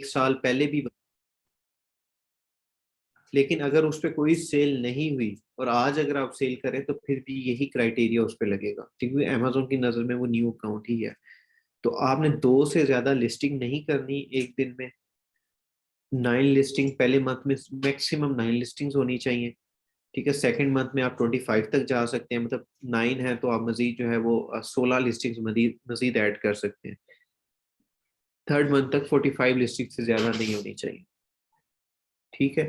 साल पहले भी, लेकिन अगर उस पर कोई सेल नहीं हुई और आज अगर आप सेल करें तो फिर भी यही क्राइटेरिया उस पर लगेगा, क्योंकि अमेजोन की नज़र में वो न्यू अकाउंट ही है। तो आपने 2 से ज्यादा लिस्टिंग नहीं करनी एक दिन में। 9 लिस्टिंग पहले मंथ में, मैक्सिमम 9 लिस्टिंग्स होनी चाहिए। ठीक है, सेकंड मंथ में आप 25 तक जा सकते हैं, मतलब 9 है तो आप मजीद जो है वो 16 लिस्टिंग्स मजीद मजीद ऐड कर सकते हैं। थर्ड मंथ तक 45 लिस्टिंग से ज्यादा नहीं होनी चाहिए। ठीक है,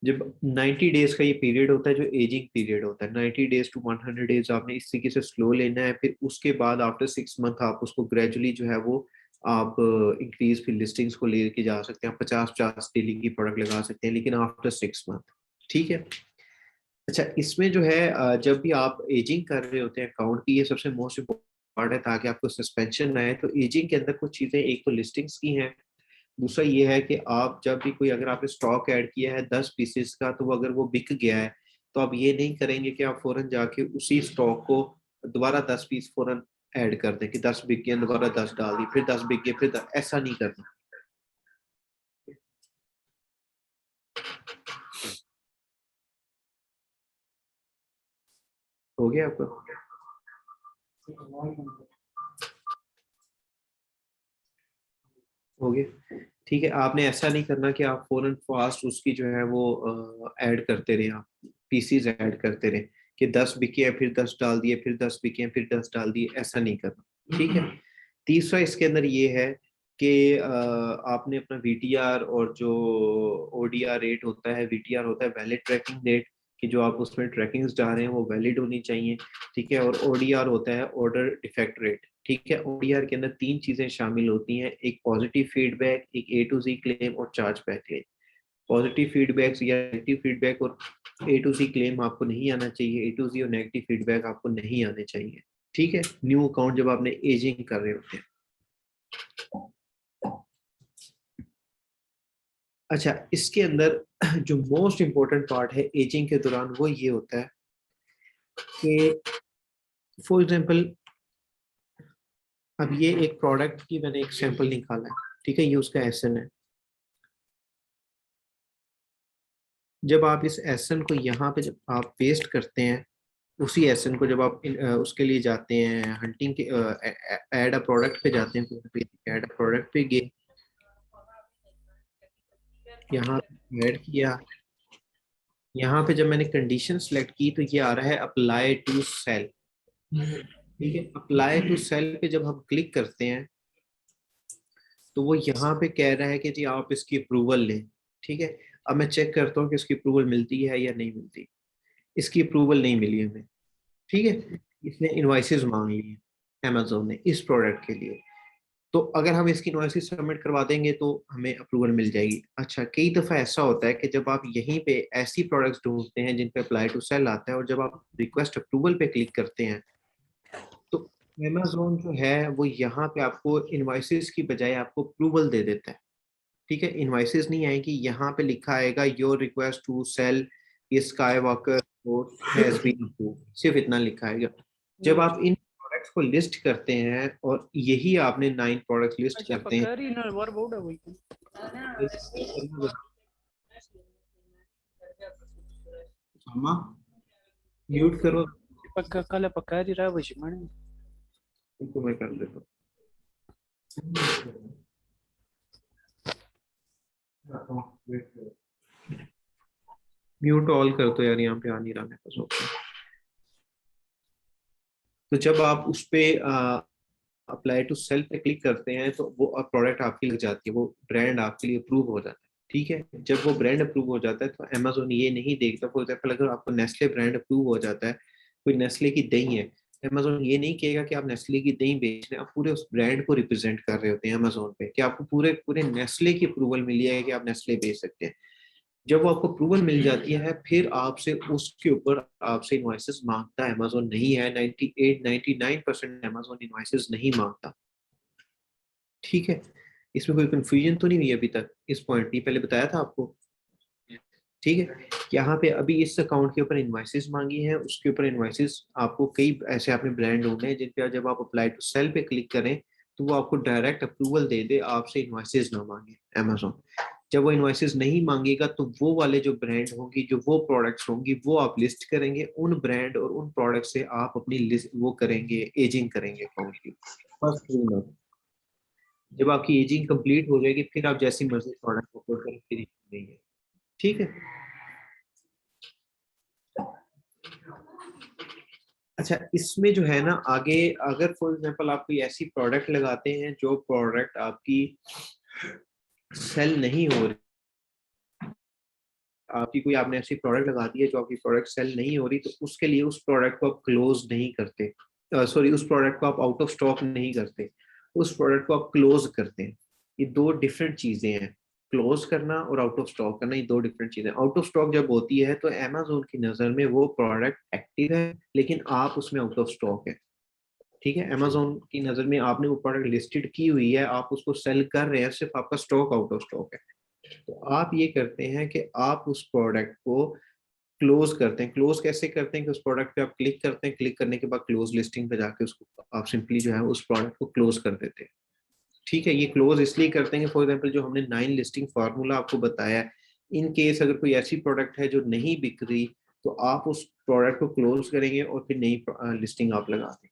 जब 90 डेज का ये पीरियड होता है जो एजिंग पीरियड होता है, 90 डेज टू 100 डेज आपने इस तरीके से स्लो लेना है। फिर उसके बाद आफ्टर 6 मंथ आप उसको ग्रेजुअली जो है वो आप इंक्रीज फिर लिस्टिंग्स को लेके जा सकते हैं। आप 50-50 डेली की प्रोडक्ट लगा सकते हैं, लेकिन आफ्टर 6 मंथ। ठीक है। अच्छा, इसमें जो है जब भी आप एजिंग कर रहे होते हैं अकाउंट की, ये सबसे मोस्ट इम्पोर्टेंट है ताकि आपको सस्पेंशन आए। तो एजिंग के अंदर कुछ चीजें, एक तो लिस्टिंग्स की हैं, दूसरा ये है कि आप जब भी कोई, अगर आपने स्टॉक ऐड किया है 10 पीसेस का, तो वो अगर वो बिक गया है तो आप ये नहीं करेंगे कि आप फौरन जाके उसी स्टॉक को दोबारा 10 पीस फौरन ऐड कर दें कि 10 बिक गए दोबारा 10 डाल दी, फिर 10 बिक गए फिर 10, ऐसा नहीं करना। हो गया आपको? हो गया। ठीक है, आपने ऐसा नहीं करना कि आप फौरन फास्ट उसकी जो है वो ऐड करते रहे, आप पीसीज ऐड करते रहे कि 10 बिके हैं फिर 10 डाल दिए, फिर 10 बिके हैं फिर 10 डाल दिए, ऐसा नहीं करना। ठीक है। तीसरा इसके अंदर ये है कि आपने अपना वीटीआर और जो ओडीआर रेट होता है, वीटीआर होता है वैलिड ट्रैकिंग रेट, कि जो आप उसमें ट्रैकिंग्स डाल रहे हैं वो वैलिड होनी चाहिए। ठीक है, और ओडीआर होता है ऑर्डर डिफेक्ट रेट। ठीक है, ओडीआर के अंदर 3 चीजें शामिल होती हैं, एक पॉजिटिव फीडबैक, एक ए टू जी क्लेम और charge back claim. Positive feedback या नेगेटिव फीडबैक और ए टू जी क्लेम आपको नहीं आना चाहिए, ए टू जी और नेगेटिव फीडबैक आपको नहीं आने चाहिए। ठीक है, न्यू अकाउंट जब आपने एजिंग कर रहे होते हैं। अच्छा, इसके अंदर जो मोस्ट इंपॉर्टेंट पार्ट है एजिंग के दौरान वो ये होता है कि फॉर एग्जांपल, अब ये एक प्रोडक्ट की मैंने एक सैंपल निकाला है। ठीक है, ये उसका एसएन है। जब आप इस एसएन को यहाँ पे जब आप पेस्ट करते हैं, उसी एसएन को जब आप उसके लिए जाते हैं हंटिंग के ऐड अ प्रोडक्ट पे जाते हैं, ऐड अ प्रोडक्ट पे गए, यहाँ ऐड किया, यहाँ पे जब मैंने कंडीशन सेलेक्ट की तो ये आ रहा है अप्लाई टू सेल। ठीक है, अप्लाई टू सेल पे जब हम क्लिक करते हैं तो वो यहाँ पे कह रहा है कि जी आप इसकी अप्रूवल लें। ठीक है, अब मैं चेक करता हूँ कि इसकी अप्रूवल मिलती है या नहीं मिलती। इसकी अप्रूवल नहीं मिली हमें। ठीक है, इसने इनवॉइसेस मांग ली है अमेजोन ने इस प्रोडक्ट के लिए। तो अगर हम इसकी इनवॉइसेस सबमिट करवा देंगे तो हमें अप्रूवल मिल जाएगी। अच्छा, कई दफ़ा ऐसा होता है कि जब आप यहीं पे ऐसी प्रोडक्ट्स ढूंढते हैं जिन पे अप्लाई टू सेल आता है, और जब आप रिक्वेस्ट अप्रूवल पे क्लिक करते हैं तो अमेजोन जो है वो यहाँ पे आपको इनवॉइसेस की बजाय आपको अप्रूवल दे देता है। ठीक है, इनवॉइसेस नहीं आएगी, यहाँ पे लिखा आएगा your request to sell Skywalker has been approved, सिर्फ इतना लिखा आएगा। जब आप इन प्रोडक्ट्स को लिस्ट करते हैं, और यही आपने 9 प्रोडक्ट लिस्ट अच्छा करते हैं, पकड़ी ना वर बोर्ड है वही म्यूट करो, पक्का कल पकड़ी रहा वही माने इनको मैं कर देता हूँ। म्यूट ऑल कर दो यार, यहाँ पे आ नहीं रहा मेरे पास ऑप्शन। तो जब आप उस पे अप्लाई टू सेल पे क्लिक करते हैं तो वो प्रोडक्ट आपकी लग जाती है, वो ब्रांड आपके लिए अप्रूव हो जाता है। ठीक है, जब वो ब्रांड अप्रूव हो जाता है तो अमेजोन ये नहीं देखता। फॉर एग्जाम्पल, अगर आपको नेस्ले ब्रांड अप्रूव हो जाता है, कोई नेस्ले की दही है, अमेजोन ये नहीं कहेगा कि आप नेस्ले की दही बेच रहे हैं, आप पूरे उस ब्रांड को रिप्रेजेंट कर रहे होते हैं अमेजोन पे, कि आपको पूरे पूरे नेस्ले की अप्रूवल मिली है कि आप नेस्ले बेच सकते हैं। जब वो आपको अप्रूवल मिल जाती है फिर आपसे उसके ऊपर आपसे इनवॉइसेस मांगता है अमेजोन, नहीं है 98-99% अमेजोन इनवॉइसेस नहीं मांगता। ठीक है, इसमें कोई कंफ्यूजन तो नहीं हुई अभी तक इस पॉइंट की, पहले बताया था आपको। ठीक है, यहाँ पे अभी इस अकाउंट के ऊपर इनवॉइसेस मांगी है, उसके ऊपर इनवॉइसेस आपको कई ऐसे आपने ब्रांड ढूंढे हैं जिन पे जब आप अप्लाई टू सेल पे क्लिक करें तो वो आपको डायरेक्ट अप्रूवल दे दे, आपसे इनवॉइसेस ना मांगे अमेजोन। जब वो इनवॉइसेस नहीं मांगेगा तो वो वाले जो ब्रांड होंगी, जो वो प्रोडक्ट्स होंगी, वो आप लिस्ट करेंगे। उन ब्रांड और उन प्रोडक्ट से आप अपनी लिस्ट वो करेंगे, एजिंग करेंगे अकाउंट की फर्स्ट 3 मंथ। जब आपकी एजिंग कंप्लीट हो जाएगी फिर आप जैसी मर्जी प्रोडक्ट अपलोड करें, फिर नहीं है। ठीक है। अच्छा, इसमें जो है ना आगे, अगर फॉर एग्जांपल आप कोई ऐसी प्रोडक्ट लगाते हैं जो प्रोडक्ट आपकी सेल नहीं हो रही, आपकी कोई आपने ऐसी प्रोडक्ट लगा दी है जो आपकी प्रोडक्ट सेल नहीं हो रही, तो उसके लिए उस प्रोडक्ट को आप क्लोज नहीं करते, सॉरी उस प्रोडक्ट को आप आउट ऑफ स्टॉक नहीं करते, उस प्रोडक्ट को आप क्लोज करते हैं। ये दो डिफरेंट चीजें हैं। क्लोज करना और आउट ऑफ स्टॉक करना, ये दो डिफरेंट चीजें। आउट ऑफ स्टॉक जब होती है तो अमेजोन की नजर में वो प्रोडक्ट एक्टिव है लेकिन आप उसमें आउट ऑफ स्टॉक है। ठीक है, अमेजोन की नजर में आपने वो प्रोडक्ट लिस्टेड की हुई है, आप उसको सेल कर रहे हैं, सिर्फ आपका स्टॉक आउट ऑफ स्टॉक है। तो आप ये करते हैं कि आप उस प्रोडक्ट को क्लोज करते हैं। क्लोज कैसे करते हैं कि उस प्रोडक्ट पे आप क्लिक करते हैं, क्लिक करने के बाद क्लोज लिस्टिंग पे जाके उसको आप सिंपली जो है उस प्रोडक्ट को क्लोज कर देते हैं। ठीक है, ये क्लोज इसलिए करते हैं कि फॉर एग्जांपल जो हमने 9 लिस्टिंग फार्मूला आपको बताया है, इन केस अगर कोई ऐसी प्रोडक्ट है जो नहीं बिक रही, तो आप उस प्रोडक्ट को क्लोज करेंगे और फिर नई लिस्टिंग आप लगा देंगे।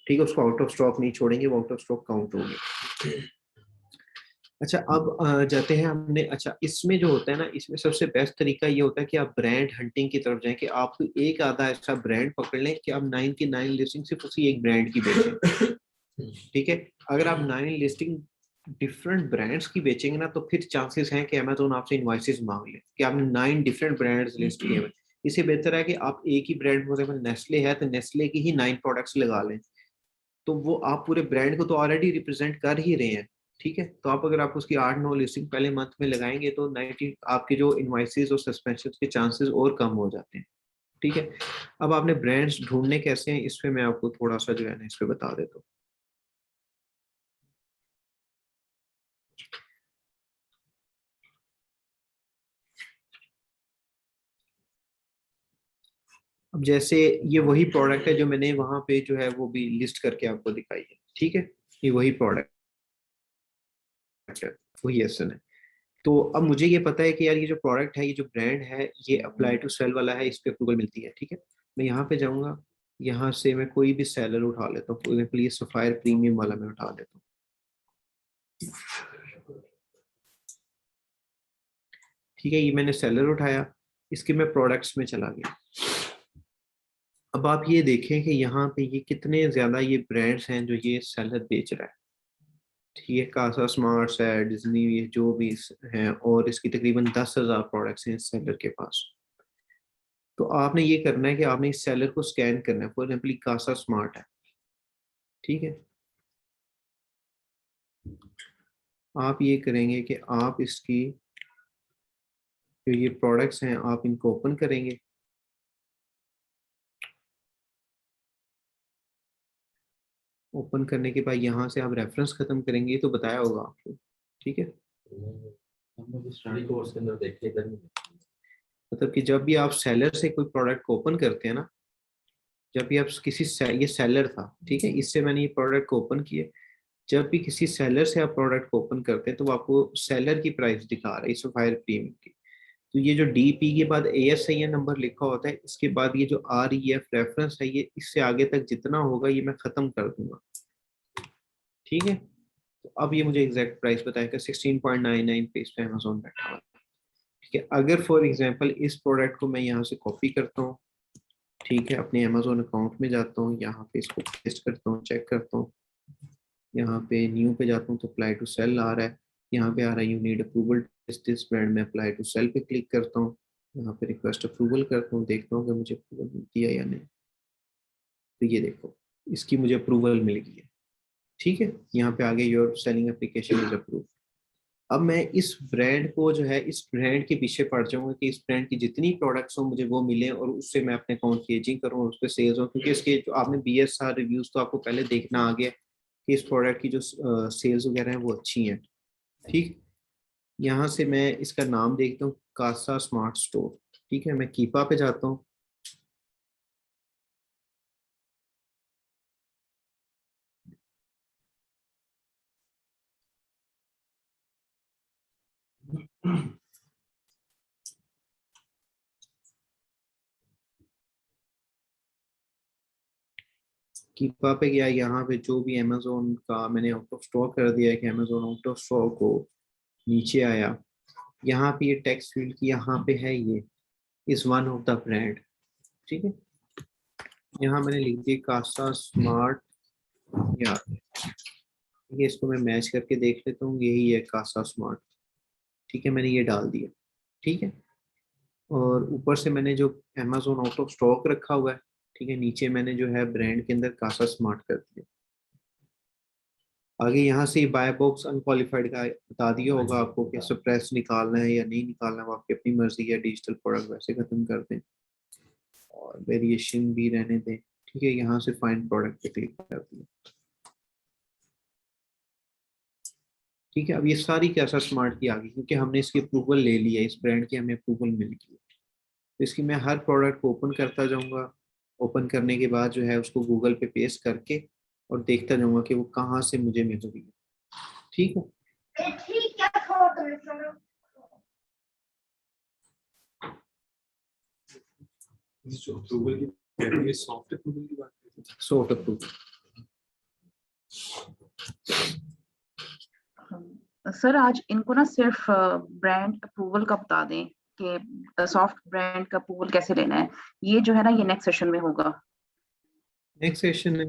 ठीक है, उसको आउट ऑफ स्टॉक नहीं छोड़ेंगे, वो आउट ऑफ स्टॉक काउंट होंगे। अच्छा, अब जाते हैं हमने। अच्छा, इसमें जो होता है ना, इसमें सबसे बेस्ट तरीका ये होता है कि आप ब्रांड हंटिंग की तरफ जाएं, कि आप एक आधा ऐसा ब्रांड पकड़ लें कि आप 9 की 9 लिस्टिंग सिर्फ उसी एक ब्रांड की बेचें। ठीक है, अगर आप 9 लिस्टिंग डिफरेंट ब्रांड्स की बेचेंगे ना, तो फिर चांसेस हैं कि अमेजोन आपसे इनवॉइसेस मांग ले कि आपने 9 डिफरेंट ब्रांड्स लिस्ट किए हुए। इससे बेहतर है कि आप एक ही ब्रांड, फॉर एग्जाम्पल नेस्ले है तो नेस्ले की ही 9 प्रोडक्ट्स लगा लें, तो वो आप पूरे ब्रांड को तो ऑलरेडी रिप्रेजेंट कर ही रहे हैं। ठीक है, तो आप अगर आप उसकी 8-9 लिस्टिंग पहले मंथ में लगाएंगे तो 90 आपके जो इनवॉइसेस और सस्पेंशन के चांसेस और कम हो जाते हैं। ठीक है, अब आपने ब्रांड्स ढूंढने कैसे हैं, इस पे मैं आपको थोड़ा सा जो है ना इस पे बता देता हूँ। अब जैसे ये वही प्रोडक्ट है जो मैंने वहां पे जो है वो भी लिस्ट करके आपको दिखाई है। ठीक है, ये वही प्रोडक्ट है, वही एसन है। तो अब मुझे ये पता है कि यार ये जो प्रोडक्ट है, ये जो ब्रांड है, ये अप्लाई टू सेल वाला है, इस पे अप्रूवल मिलती है। ठीक है, मैं यहाँ पे जाऊंगा, यहाँ से मैं कोई भी सेलर उठा लेता हूँ, फॉर एग्जाम्पल ये सफायर प्रीमियम वाला मैं उठा लेता हूँ। ठीक है, ये मैंने सेलर उठाया, इसके मैं प्रोडक्ट्स में चला गया। अब आप ये देखें कि यहाँ पे ये कितने ज्यादा ये ब्रांड्स हैं जो ये सेलर बेच रहा है। ठीक है, कासा स्मार्ट्स है, डिज्नी, ये जो भी हैं, और इसकी तकरीबन 10,000 प्रोडक्ट्स हैं इस सेलर के पास। तो आपने ये करना है कि आपने इस सेलर को स्कैन करना है। फॉर एग्जाम्पल कासा स्मार्ट है। ठीक है, आप ये करेंगे कि आप इसकी जो ये प्रोडक्ट्स हैं आप इनको ओपन करेंगे। ओपन करने के बाद यहाँ से आप रेफरेंस खत्म करेंगे, तो बताया होगा आपको। ठीक है, स्टडी कोर्स के अंदर देखे इधर नहीं। मतलब कि जब भी आप सेलर से कोई प्रोडक्ट को ओपन करते हैं ना, जब भी आप किसी ये सेलर था, ठीक है, इससे मैंने ये प्रोडक्ट को ओपन किए, जब भी किसी सेलर से आप प्रोडक्ट को ओपन करते हैं तो वो आपको सेलर की प्राइस दिखा रहा है सफायर प्रीमियम की। तो ये जो डीपी के बाद ASIN नंबर लिखा होता है, इसके बाद ये जो REF रेफरेंस है, ये इससे आगे तक जितना होगा ये मैं खत्म कर दूंगा। ठीक है, तो अब ये मुझे एग्जैक्ट प्राइस बताएगा, 16.99 पे इस पे अमेजोन बैठा हुआ है। ठीक है, अगर फॉर एग्जांपल इस प्रोडक्ट को मैं यहाँ से कॉपी करता हूँ, ठीक है, अपने अमेजोन अकाउंट में जाता हूँ, यहाँ पे इसको पेस्ट करता हूँ, चेक करता हूँ, यहाँ पे न्यू पे जाता हूँ तो अप्लाई टू सेल आ रहा है, यहाँ पे आ रहा है you need approval this brand में, अप्लाई टू सेल पे क्लिक करता हूँ, यहाँ पे रिक्वेस्ट अप्रूवल करता हूँ, देखता हूँ कि मुझे अप्रूवल मिलती है या नहीं। तो ये देखो, इसकी मुझे अप्रूवल मिल गई है। ठीक है, यहाँ पे आगे your selling application is approve. अब मैं इस ब्रांड को जो है, इस ब्रांड के पीछे पड़ जाऊंगा कि इस ब्रांड की जितनी प्रोडक्ट्स हो मुझे वो मिले और उससे मैं अपने अकाउंट की एजिंग करूँ और उस पर सेल्स हो, क्योंकि इसके जो आपने BSR रिव्यूज तो आपको पहले देखना आ गया कि इस प्रोडक्ट की जो सेल्स वगैरह हैं वो अच्छी हैं। ठीक, यहाँ से मैं इसका नाम देखता हूँ, कासा स्मार्ट स्टोर। ठीक है, मैं कीपा पे जाता हूँ, कीपा पे गया, यहाँ पे जो भी अमेजोन का मैंने आउट ऑफ स्टॉक कर दिया है कि अमेजोन आउट ऑफ स्टॉक हो, नीचे आया, यहाँ पे ये टेक्स्ट फील्ड की यहाँ पे है, ये is one of the brand. ठीक है, यहाँ मैंने लिख दिया कासा स्मार्ट, या ये इसको मैं मैच करके देख लेता हूँ, यही है कासा स्मार्ट। ठीक है, मैंने ये डाल दिया। ठीक है, और ऊपर से मैंने जो अमेजोन आउट ऑफ स्टॉक रखा हुआ है, ठीक है, नीचे मैंने जो है ब्रांड के अंदर कासा स्मार्ट कर दिया। आगे यहाँ से बाय बॉक्स अनक्वालिफाइड का बता दिया होगा आपको कि सप्रेस निकालना है या नहीं निकालना, वो आपकी अपनी मर्जी है। डिजिटल प्रोडक्ट वैसे खत्म कर दें और वेरिएशन भी रहने दें। ठीक है, यहाँ से फाइंड प्रोडक्ट पे क्लिक कर दिया। ठीक है, अब ये सारी कैसा स्मार्ट की आ गई क्योंकि हमने इसकी अप्रूवल ले लिया, इस ब्रांड की हमें अप्रूवल मिल गई। तो इसकी मैं हर प्रोडक्ट को ओपन करता जाऊंगा। ओपन करने के बाद जो है उसको गूगल पे पेस्ट करके और देखता जाऊंगा कि वो कहाँ से मुझे मिल रही है। ठीक है, जो अप्रूवल की कह रही है, सॉफ्ट अप्रूवल की बात कर रही है। Soft approval. सर आज इनको ना सिर्फ ब्रांड अप्रूवल का बता दें कि सॉफ्ट ब्रांड का अप्रूवल कैसे लेना है। ये जो है ना ये नेक्स्ट सेशन में होगा। नेक्स्ट सेशन है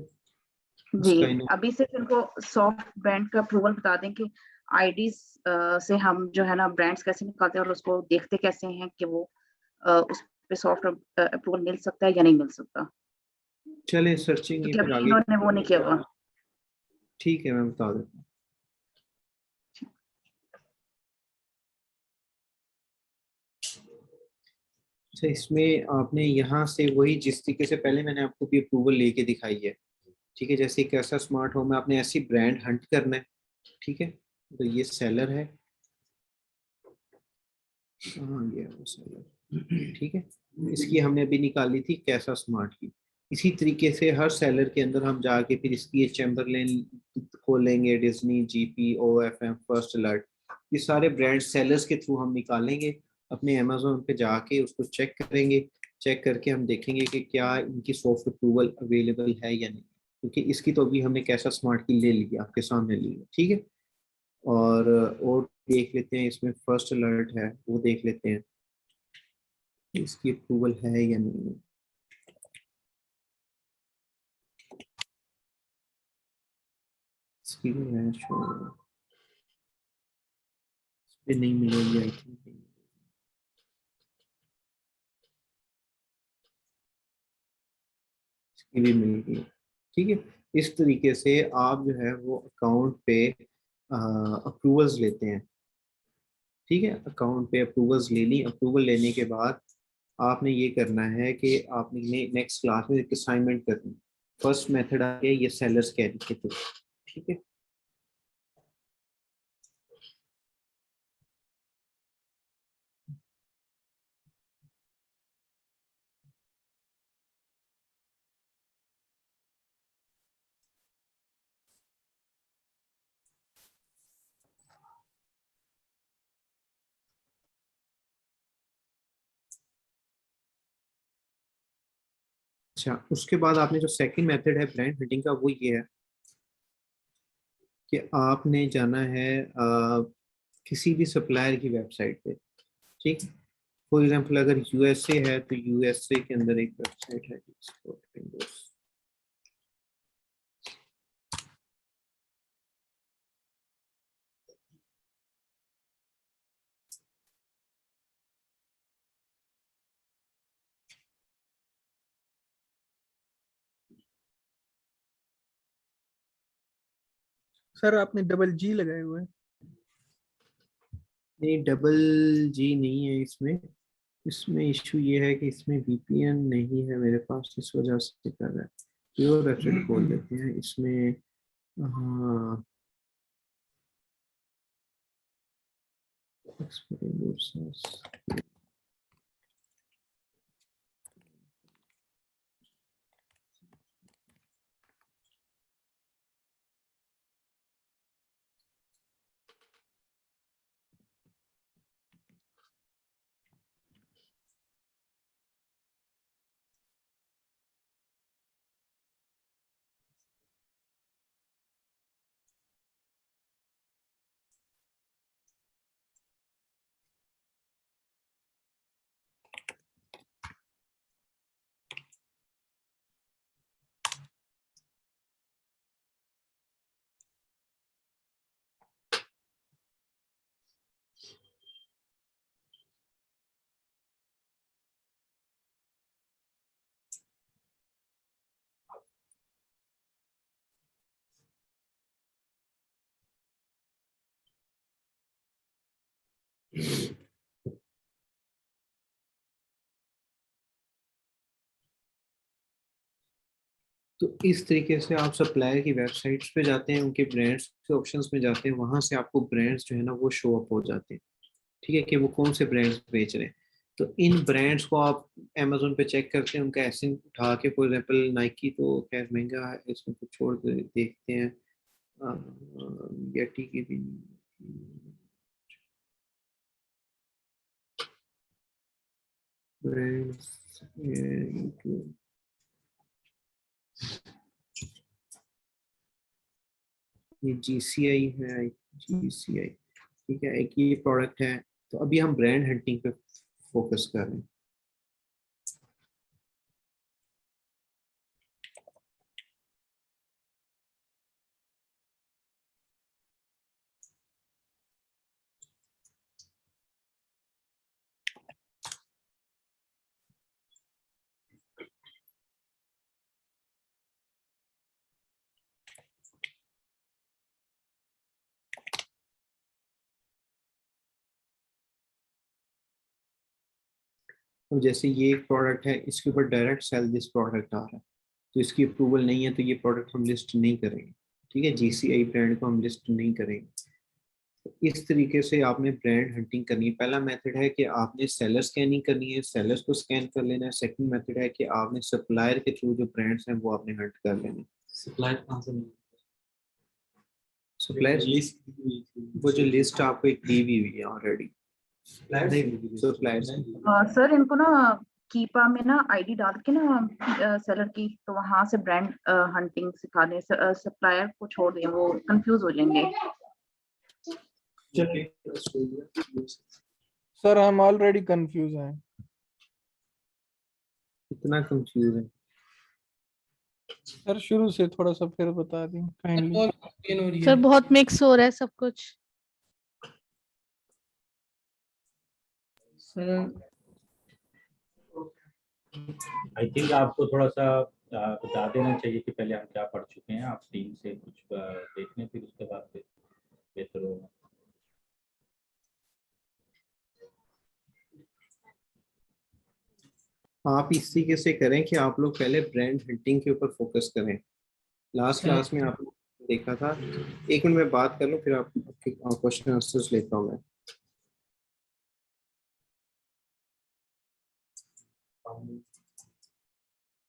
जी, उसका अभी सिर्फ इनको सॉफ्ट ब्रांड का अप्रूवल बता दें कि आईडी से हम जो है ना ब्रांड्स कैसे निकालते हैं और उसको देखते कैसे हैं कि वो उस पे सॉफ्ट अप्रूवल मिल सकता है या नहीं मिल सकता, चले सर्चिंग ये क्योंकि फिर अभी आगे। इन्होंने वो नहीं किया हुआ। ठीक है, मैं बता देता हूँ। अच्छा, इसमें आपने यहाँ से वही जिस तरीके से पहले मैंने आपको भी अप्रूवल लेके दिखाई है। ठीक है, जैसे कैसा स्मार्ट होम में आपने ऐसी ब्रांड हंट करना है। ठीक है, तो ये सेलर है, हाँ ये वो सेलर। ठीक है, इसकी हमने अभी निकाली थी कैसा स्मार्ट की। इसी तरीके से हर सेलर के अंदर हम जाके फिर इसकी ये चैम्बरलेन खोलेंगे, डिज्नी, जीपी, ओएफएम, फर्स्ट अलर्ट, ये सारे ब्रांड सेलर्स के थ्रू हम निकालेंगे। अपने अमेजोन पे जाके उसको चेक करेंगे। चेक करके हम देखेंगे कि क्या इनकी सॉफ्ट अप्रूवल अवेलेबल है या नहीं, क्योंकि इसकी तो अभी हमने कैसा स्मार्ट की ले ली है, आपके सामने ली है। ठीक है, और देख लेते हैं इसमें फर्स्ट अलर्ट है, वो देख लेते हैं इसकी अप्रूवल है या नहीं है। इसकी भी है शो, इस पे नहीं मिलेगी आई थिंक। इसकी भी मिल गई। ठीक है, इस तरीके से आप जो है वो अकाउंट पे अप्रूवल्स लेते हैं। ठीक है, अकाउंट पे अप्रूवल्स ले ली। अप्रूवल लेने के बाद आपने ये करना है कि आपने नेक्स्ट क्लास में एक असाइनमेंट करनी। फर्स्ट मेथड आ गया ये सेलर्स कैरी के थ्रू। ठीक है, अच्छा उसके बाद आपने जो सेकंड मेथड है ब्रांड हंटिंग का, वो ये है कि आपने जाना है किसी भी सप्लायर की वेबसाइट पे। ठीक, फॉर एग्जांपल अगर यूएसए है तो यूएसए के अंदर एक वेबसाइट है एक्सपोर्ट विंडोज। सर आपने डबल जी लगाए हुए हैं। नहीं, डबल जी नहीं है इसमें। इसमें इशू ये है कि इसमें वीपीएन नहीं है मेरे पास, इस वजह से कर रहा है। प्योर वेबसाइट खोल लेते हैं इसमें। हाँ, तो इस तरीके से आप सप्लायर की वेबसाइट्स पे जाते हैं, उनके ब्रांड्स के ऑप्शंस में जाते हैं, वहां से आपको ब्रांड्स जो है ना वो शो अप हो जाते हैं। ठीक है, कि वो कौन से ब्रांड्स बेच रहे हैं। तो इन ब्रांड्स को आप अमेजोन पे चेक करते हैं, उनका एसिन उठा के, फॉर एग्जाम्पल नाइकी तो खैर महंगा है, इसमें कुछ छोड़ के देखते हैं। येटी की भी ब्रांड्स, ये GCI है, GCI। ठीक है, एक ये प्रोडक्ट है। तो अभी हम ब्रांड हंटिंग पे फोकस कर रहे हैं। तो जैसे ये एक प्रोडक्ट है, इसके ऊपर डायरेक्ट सेल दिस प्रोडक्ट आ रहा है, तो इसकी अप्रूवल नहीं है, तो ये प्रोडक्ट हम लिस्ट नहीं करेंगे। ठीक है, GCI ब्रांड को हम लिस्ट नहीं करेंगे। तो इस तरीके से आपने ब्रांड हंटिंग करनी है। पहला मेथड है कि आपने सेलर स्कैनिंग करनी है, सेलर्स को स्कैन कर लेना है। सेकंड मेथड है कि आपने सप्लायर के थ्रू जो ब्रांड्स हैं वो आपने हंट कर लेने। सप्लायर कहाँ से मिलेगा? सप्लायर लिस्ट वो जो लिस्ट आपको एक दी हुई है ऑलरेडी। सप्लायर्स सर इनको ना कीपा में ना आईडी डाल के ना सेलर की, तो वहां से ब्रांड हंटिंग सिखा दें। सप्लायर को छोड़ दें, वो कंफ्यूज हो जाएंगे। सर हम ऑलरेडी कंफ्यूज हैं। इतना कंफ्यूज है। सर शुरू से थोड़ा सा फिर बता दें काइंडली। सर बहुत मिक्स हो रहा है सब कुछ। आई थिंक आपको थोड़ा सा बता देना चाहिए कि पहले हम क्या पढ़ चुके हैं। आप टीम से कुछ देख लें, फिर उसके बाद फिर बेहतर होगा। आप इस तरीके से करें कि आप लोग पहले ब्रांड हंटिंग के ऊपर फोकस करें। लास्ट क्लास में आप लोग देखा था। एक मिनट में बात कर लूं, फिर आपके क्वेश्चन आंसर्स लेता हूं मैं।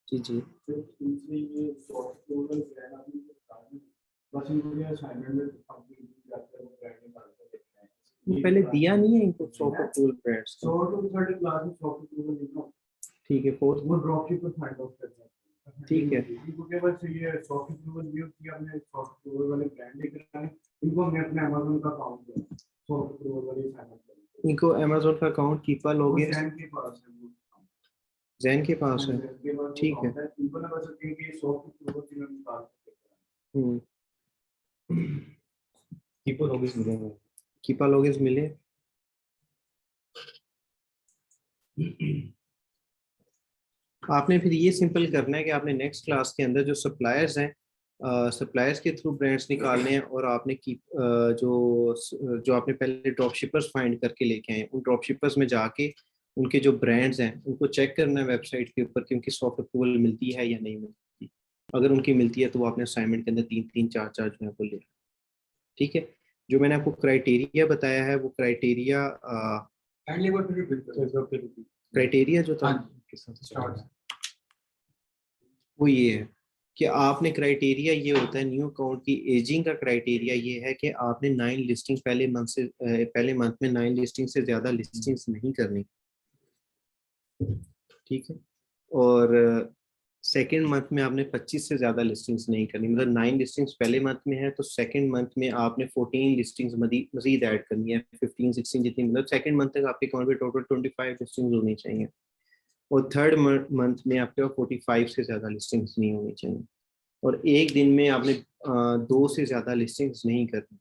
जी जी, पहले दिया नहीं है इनको सॉफ्ट अप्रूवल ब्रांड्स का। ठीक है, फोर्थ वो ड्रॉपशिपर फाइंड आउट करना है। ठीक है। इनको केवल चाहिए सॉफ्ट अप्रूवल व्यू कि हमने सॉफ्ट अप्रूवल वाले ब्रांड लेकर आए, इनको हमने अपने अमेज़न का अकाउंट दिया सॉफ्ट अप्रूवल वाले साइन अप करने। इनको अमेज़न का अकाउंट कीपा लोगे, जैन के पास है वो। जैन के पास है। ठीक है। इनको ना बस कि सॉफ्ट अप्रूवल की हम बात करते हैं। कीपा लोगेस मिलेंगे, कीपा लोगेस मिले। आपने फिर ये सिंपल करना है कि आपने नेक्स्ट क्लास के अंदर जो सप्लायर्स हैं, सप्लायर्स के थ्रू ब्रांड्स निकालने हैं, और आपने जो आपने पहले ड्रॉप शिपर्स फाइंड करके लेके आए, उन ड्रॉप शिपर्स में जाके उनके जो ब्रांड्स हैं उनको चेक करना है वेबसाइट के ऊपर कि उनकी सॉफ्ट अप्रूवल मिलती है या नहीं मिलती। अगर उनकी मिलती है तो वो आपने असाइनमेंट के अंदर 3-3 4-4 जो है वो ले। ठीक है, जो मैंने आपको क्राइटेरिया बताया है वो क्राइटेरिया जो था वो ये है कि आपने क्राइटेरिया ये होता है न्यू अकाउंट की एजिंग का क्राइटेरिया ये है कि आपने 9 लिस्टिंग पहले मंथ में 9 लिस्टिंग से ज्यादा लिस्टिंग्स नहीं करनी। ठीक है, और सेकेंड मंथ में आपने 25 से ज्यादा लिस्टिंग्स नहीं करनी। मतलब 9 लिस्टिंग्स पहले मंथ में है तो सेकेंड मंथ में आपने 14 लिस्टिंग्स मजीद ऐड करनी है, 15-16 जितनी। मतलब सेकेंड मंथ तक आपके अकाउंट में टोटल 25 लिस्टिंग्स होनी चाहिए, और थर्ड मंथ में आपके 45 से ज्यादा लिस्टिंग्स नहीं होनी चाहिए, और एक दिन में आपने 2 से ज्यादा लिस्टिंग्स नहीं करनी।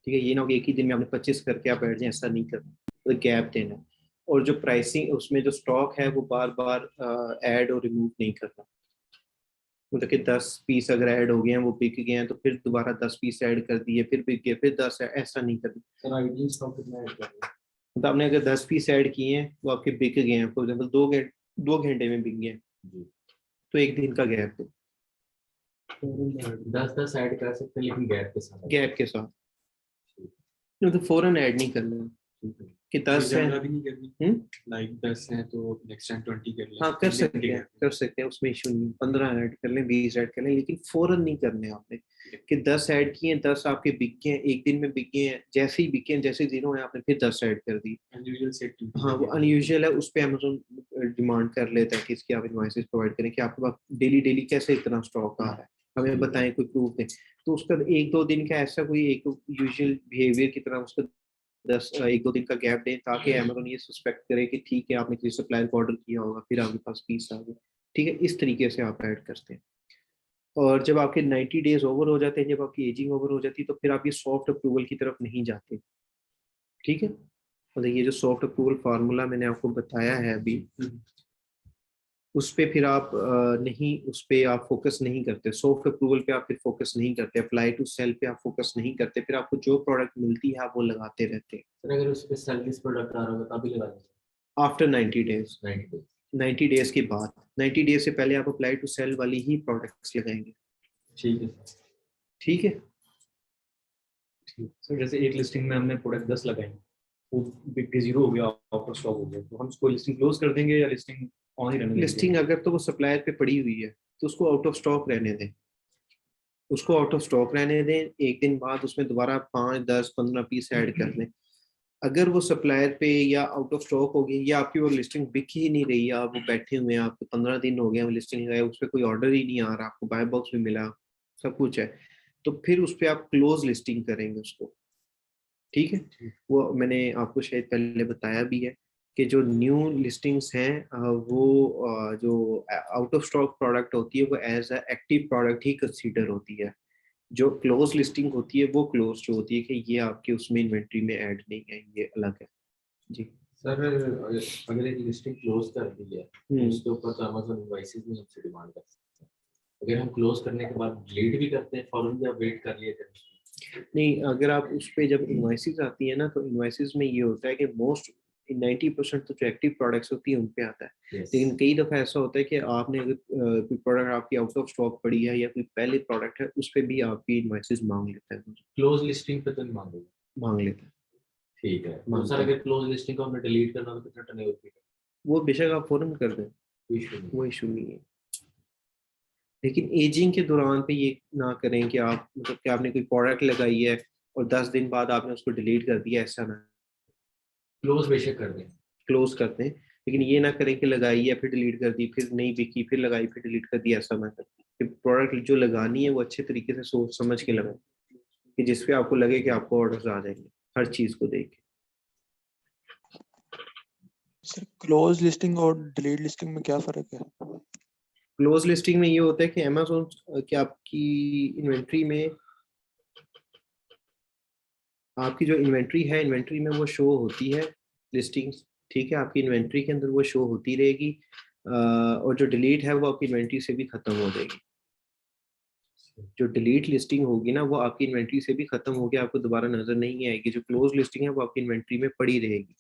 ठीक है, ये ना हो कि एक ही दिन में आपने 25 करके आप बैठ जाए, ऐसा नहीं करना, तो गैप देना। और जो प्राइसिंग उसमें जो स्टॉक है वो बार बार ऐड और रिमूव नहीं करना। मतलब कि 10 पीस अगर ऐड हो गए हैं वो बिक गए हैं तो फिर दोबारा 10 पीस ऐड कर दिए, फिर बिक गए, फिर 10 ऐसा नहीं करना। सर आइडियल स्टॉक कितना ऐड कर रहे हैं? मतलब आपने अगर 10 पीस ऐड किए हैं वो आपके बिक गए हैं, फॉर एग्जाम्पल 2 घंटे में बिक गए हैं, जी। तो 1 दिन का गैप दो, 10 ऐड कर सकते हैं लेकिन गैप के साथ। गैप के साथ, तो फौरन ऐड नहीं करना कि 10 है। ज्यादा भी नहीं करनी, लाइक 10 है तो नेक्स्ट टाइम 20 कर लें। हाँ कर सकते हैं उसमें इशू नहीं, 15 ऐड कर लें, 20 ऐड कर लें, लेकिन फौरन नहीं करने आपने कि 10 ऐड किए हैं, 10 आपके बिक गए हैं, 1 दिन में बिक गए हैं, जैसे ही बिके हैं, जैसे जीरो है आपने फिर 10 ऐड कर दी। Unusual set. हाँ वो अनयूजुअल है, उस पे अमेज़न डिमांड कर लेता है कि इसकी आप इनवॉइसेस प्रोवाइड करें कि आपके पास डेली कैसे इतना स्टॉक आ रहा है, हमें बताएं, कोई प्रूफ दें। तो उसका 1-2 दिन का ऐसा कोई एक यूजुअल बिहेवियर की तरह उसका 1-2 दिन का गैप दें, ताकि अमेज़न ये सस्पेक्ट करे कि ठीक है आपने किसी सप्लायर को ऑर्डर किया होगा, फिर आपके पास पीस आ गए। ठीक है, इस तरीके से आप ऐड करते हैं। और जब आपके 90 डेज ओवर हो जाते हैं, जब आपकी एजिंग ओवर हो जाती है, तो फिर आप ये सॉफ्ट अप्रूवल की तरफ नहीं जाते। ठीक है, मतलब ये जो सॉफ्ट अप्रूवल फार्मूला मैंने आपको बताया है अभी, उस पे फिर आप नहीं, उस पे आप फोकस नहीं करते, सॉफ्ट अप्रूवल पे आप फिर फोकस नहीं करते, अप्लाई टू सेल पे आप फोकस नहीं करते, फिर आपको जो प्रोडक्ट मिलती है आप वो लगाते रहते हैं। सर अगर उस पे सर्विस प्रोडक्ट आ रहा होगा तभी लगा देंगे। After 90 days, 90 days. 90 डेज के बाद, 90 डेज से पहले आप अप्लाई टू सेल वाली ही प्रोडक्ट्स लगाएंगे। ठीक है सर। ठीक है, सर जैसे एक लिस्टिंग में हमने प्रोडक्ट 10 लगाए, वो बिग के 0 हो गया, ऑफर स्टॉप हो गया, तो हम उसको लिस्टिंग क्लोज कर देंगे या लिस्टिंग ऑन ही रहने देंगे? लिस्टिंग अगर तो वो सप्लायर पे पड़ी हुई है तो उसको आउट ऑफ स्टॉक रहने दें, उसको आउट ऑफ स्टॉक रहने दें, 1 दिन बाद उसमें दोबारा 5, 10, 15 पीस ऐड कर लें। अगर वो सप्लायर पे या आउट ऑफ स्टॉक हो गई या आपकी वो लिस्टिंग बिक ही नहीं रही है, आप वो बैठे हुए हैं, आपको 15 दिन हो गए वो लिस्टिंग लगाए, उस पर कोई ऑर्डर ही नहीं आ रहा, आपको बाय बॉक्स भी मिला, सब कुछ है, तो फिर उस पर आप क्लोज लिस्टिंग करेंगे उसको। ठीक है, वो मैंने आपको शायद पहले बताया भी है कि जो न्यू लिस्टिंग्स हैं वो जो आउट ऑफ स्टॉक प्रोडक्ट होती है वो एज अ एक्टिव प्रोडक्ट ही कंसीडर होती है। जो क्लोज लिस्टिंग होती है वो क्लोज जो होती है कि ये आपके उसमें इन्वेंट्री में ऐड नहीं है, ये अलग है। जी सर अगर एक लिस्टिंग क्लोज कर दी है तो उसके ऊपर तो अमेज़न इनवॉइसेस में हमसे डिमांड कर सकते हैं। अगर हम क्लोज करने के बाद डिलीट भी करते हैं फौरन, या वेट कर लिए थे? नहीं, अगर आप उस पे जब इन्वाइसेस आती है ना, तो इन्वाइसेस में ये होता है कि मोस्ट 90% तो जो एक्टिव प्रोडक्ट्स होती है उन पे आता है। लेकिन कई दफ़ा ऐसा होता है कि आपने अगर कोई प्रोडक्ट आपकी आउट ऑफ स्टॉक पड़ी है या कोई पहले प्रोडक्ट है, उस पे भी आपकी इन्वाइसेस मांग लेता है, क्लोज लिस्टिंग पे तो नहीं मांगेगा? मांग लेता है। ठीक है। तो मांगता सर है। अगर क्लोज लिस्टिंग को हमने डिलीट करना हो तो कितना टर्नओवर पे वो बेशक आप फौरन कर दें, कोई इशू नहीं? वो इशू नहीं है। लेकिन एजिंग के दौरान पे ये ना करें कि आप मतलब कि आपने कोई प्रोडक्ट लगाई है और 10 दिन बाद आपने उसको डिलीट कर दिया, ऐसा ना, क्लोज बेशक कर दें। क्लोज कर दें, लेकिन ये ना करें कि लगाई है फिर डिलीट कर दी, फिर नहीं बिकी, फिर लगाई फिर डिलीट कर दी, ऐसा ना करें। प्रोडक्ट जो लगानी है वो अच्छे तरीके से सोच समझ के लगाएं कि जिसपे आपको लगे कि आपको ऑर्डर्स आ जाएंगे, हर चीज को देख के। सर क्लोज लिस्टिंग और डिलीट लिस्टिंग में क्या फर्क है? क्लोज लिस्टिंग में ये होता है कि अमेज़न कि आपकी इन्वेंट्री में, आपकी जो इन्वेंट्री है, इन्वेंट्री में वो शो होती है लिस्टिंग्स। ठीक है, आपकी इन्वेंट्री के अंदर वो शो होती रहेगी, और जो डिलीट है वो आपकी इन्वेंट्री से भी खत्म हो जाएगी। जो डिलीट लिस्टिंग होगी ना वो आपकी इन्वेंट्री से भी खत्म होगी, आपको दोबारा नजर नहीं आएगी। जो क्लोज लिस्टिंग है वो आपकी इन्वेंट्री में पड़ी रहेगी।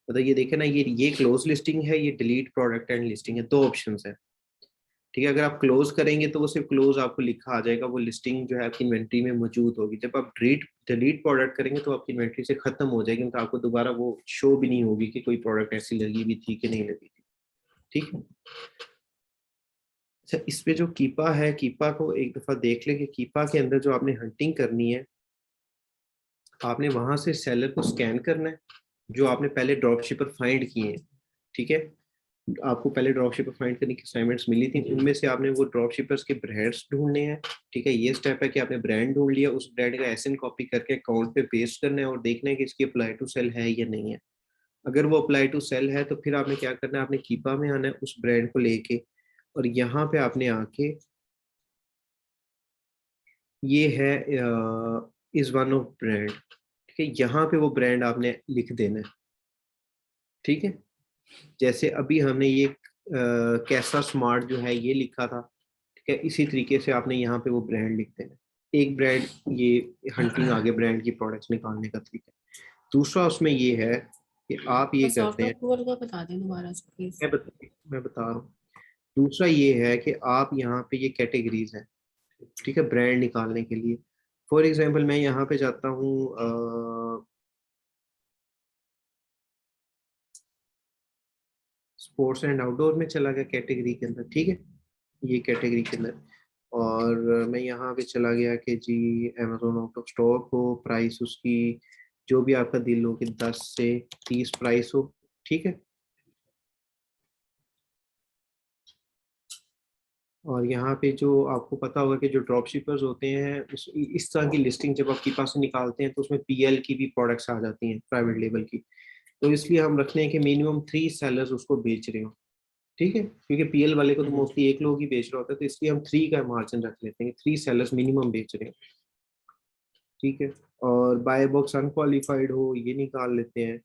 मतलब ये देखे ना, ये क्लोज लिस्टिंग है, ये डिलीट प्रोडक्ट एंड लिस्टिंग है, 2 ऑप्शंस है। ठीक है, अगर आप क्लोज करेंगे तो वो सिर्फ क्लोज आपको लिखा आ जाएगा, वो लिस्टिंग जो है आपकी इन्वेंट्री में मौजूद होगी। जब आप डिलीट प्रोडक्ट करेंगे तो आपकी इन्वेंट्री से खत्म हो जाएगी, तो आपको दोबारा वो शो भी नहीं होगी कि कोई प्रोडक्ट ऐसी लगी भी थी कि नहीं लगी थी। ठीक है, अच्छा इस पे जो कीपा है, कीपा को एक दफा देख ले कि कीपा के अंदर जो आपने हंटिंग करनी है, आपने वहां से सेलर को स्कैन करना है जो आपने पहले ड्रॉप शिपर फाइंड किए हैं। ठीक है, आपको पहले ड्रॉप शिपर फाइंड करने की असाइनमेंट्स मिली थी, उनमें से आपने वो ड्रॉप शिपर्स के ब्रांड्स ढूंढने हैं। ठीक है, ये स्टेप है कि आपने ब्रांड ढूंढ लिया, उस ब्रांड का एसएन कॉपी करके अकाउंट पे पेस्ट करना है और देखना है कि इसकी अप्लाई टू सेल है या नहीं है। अगर वो अप्लाई टू सेल है तो फिर आपने क्या करना है, आपने कीपा में आना है उस ब्रांड को लेके, और यहाँ पे आपने आके ये है इज वन ऑफ ब्रांड। ठीक है, यहाँ पे वो ब्रांड आपने लिख देना है। ठीक है, जैसे अभी हमने ये कैसा स्मार्ट जो है ये लिखा था, ठीक है, इसी तरीके से आपने यहाँ पे वो ब्रांड लिख देना। एक ब्रांड, ये हंटिंग आगे ब्रांड की प्रोडक्ट्स निकालने का तरीका। दूसरा उसमें ये है कि आप ये करते हैं, बता दें दोबारा से प्लीज। मैं बता रहा हूँ। दूसरा ये है कि आप यहाँ पे ये कैटेगरीज हैं, ठीक है, ब्रांड निकालने के लिए। फॉर एग्जांपल मैं यहाँ पे जाता हूँ स्पोर्ट्स एंड आउटडोर में, चला गया कैटेगरी के अंदर, ठीक है, ये कैटेगरी के अंदर। और मैं यहाँ पे चला गया कि जी अमेज़न आउट ऑफ स्टॉक हो, प्राइस उसकी जो भी आपका दिल हो कि 10 से 30 प्राइस हो, ठीक है। और यहाँ पे जो आपको पता होगा कि जो ड्रॉप शिपर्स होते हैं इस तरह की लिस्टिंग जब आपके पास से निकालते हैं तो उसमें पीएल की भी प्रोडक्ट्स आ जाती हैं, प्राइवेट लेबल की। तो इसलिए हम रखते हैं कि मिनिमम 3 सेलर्स उसको बेच रहे हो, ठीक है, क्योंकि पीएल वाले को तो मोस्टली एक लोग ही बेच रहा होता है, तो इसलिए हम 3 का मार्जिन रख लेते हैं, 3 सेलर्स मिनिमम बेच रहे हैं, ठीक है। और बाय बॉक्स अनक्वालिफाइड हो ये निकाल लेते हैं।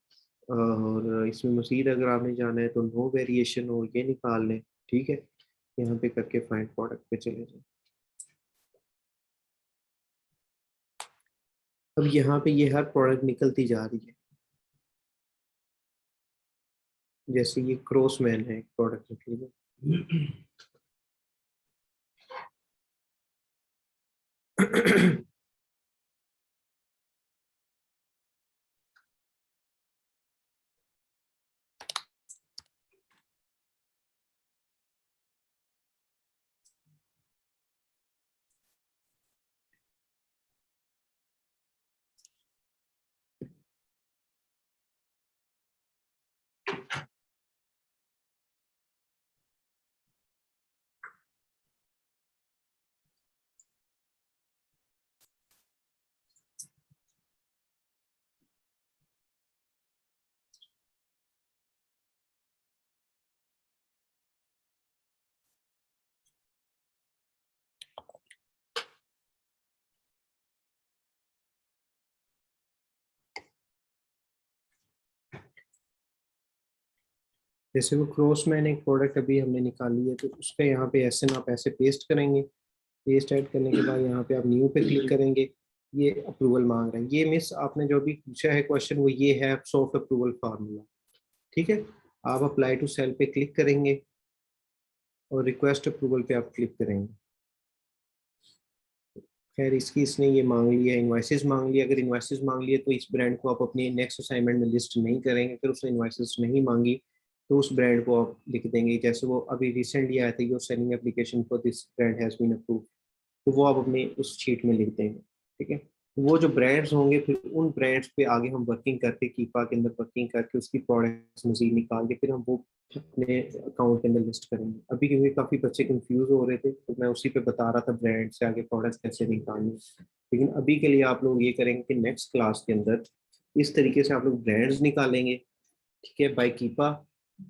और इसमें मजीद अगर आपने जाना है तो नो वेरिएशन हो ये निकाल लें, ठीक है। यहाँ पे करके फाइंड प्रोडक्ट पे चले जाए। अब यहाँ पे ये हर प्रोडक्ट निकलती जा रही है, जैसे ये क्रॉसमैन है, एक प्रोडक्ट निकली है। जैसे वो क्रॉसमैन एक प्रोडक्ट अभी हमने निकाली है, तो उसका यहाँ पे ऐसे ना आप ऐसे पेस्ट करेंगे, पेस्ट ऐड करने के बाद यहाँ पे आप न्यू पे क्लिक करेंगे, ये अप्रूवल मांग रहा है। ये मिस आपने जो भी पूछा है क्वेश्चन वो ये है सॉफ्ट अप्रूवल फार्मूला, ठीक है। आप अप्लाई टू सेल पे क्लिक करेंगे और रिक्वेस्ट अप्रूवल पे आप क्लिक करेंगे। खैर इसकी इसने ये मांग लिया, इनवॉइसेस मांग लिया। अगर इनवॉइसेस मांग लिए तो इस ब्रांड को आप अपनी नेक्स्ट असाइनमेंट में लिस्ट नहीं करेंगे। अगर उसने इनवॉइसेस नहीं मांगी तो उस ब्रांड को आप लिख देंगे, जैसे वो अभी रिसेंटली आया था, your selling application for this brand has been approved, तो वो आप अपने उस शीट में लिख देंगे, ठीक है। वो जो ब्रांड्स होंगे फिर उन ब्रांड्स पे आगे हम वर्किंग करके कीपा के अंदर वर्किंग करके उसकी प्रोडक्ट्स मजीद निकाल के फिर हम वो अपने अकाउंट के अंदर लिस्ट करेंगे। अभी क्योंकि काफ़ी बच्चे कंफ्यूज हो रहे थे तो मैं उसी पे बता रहा था ब्रांड से आगे प्रोडक्ट्स कैसे निकालने। लेकिन अभी के लिए आप लोग ये करेंगे कि नेक्स्ट क्लास के अंदर इस तरीके से आप लोग ब्रांड्स निकालेंगे, ठीक है, बाय कीपा।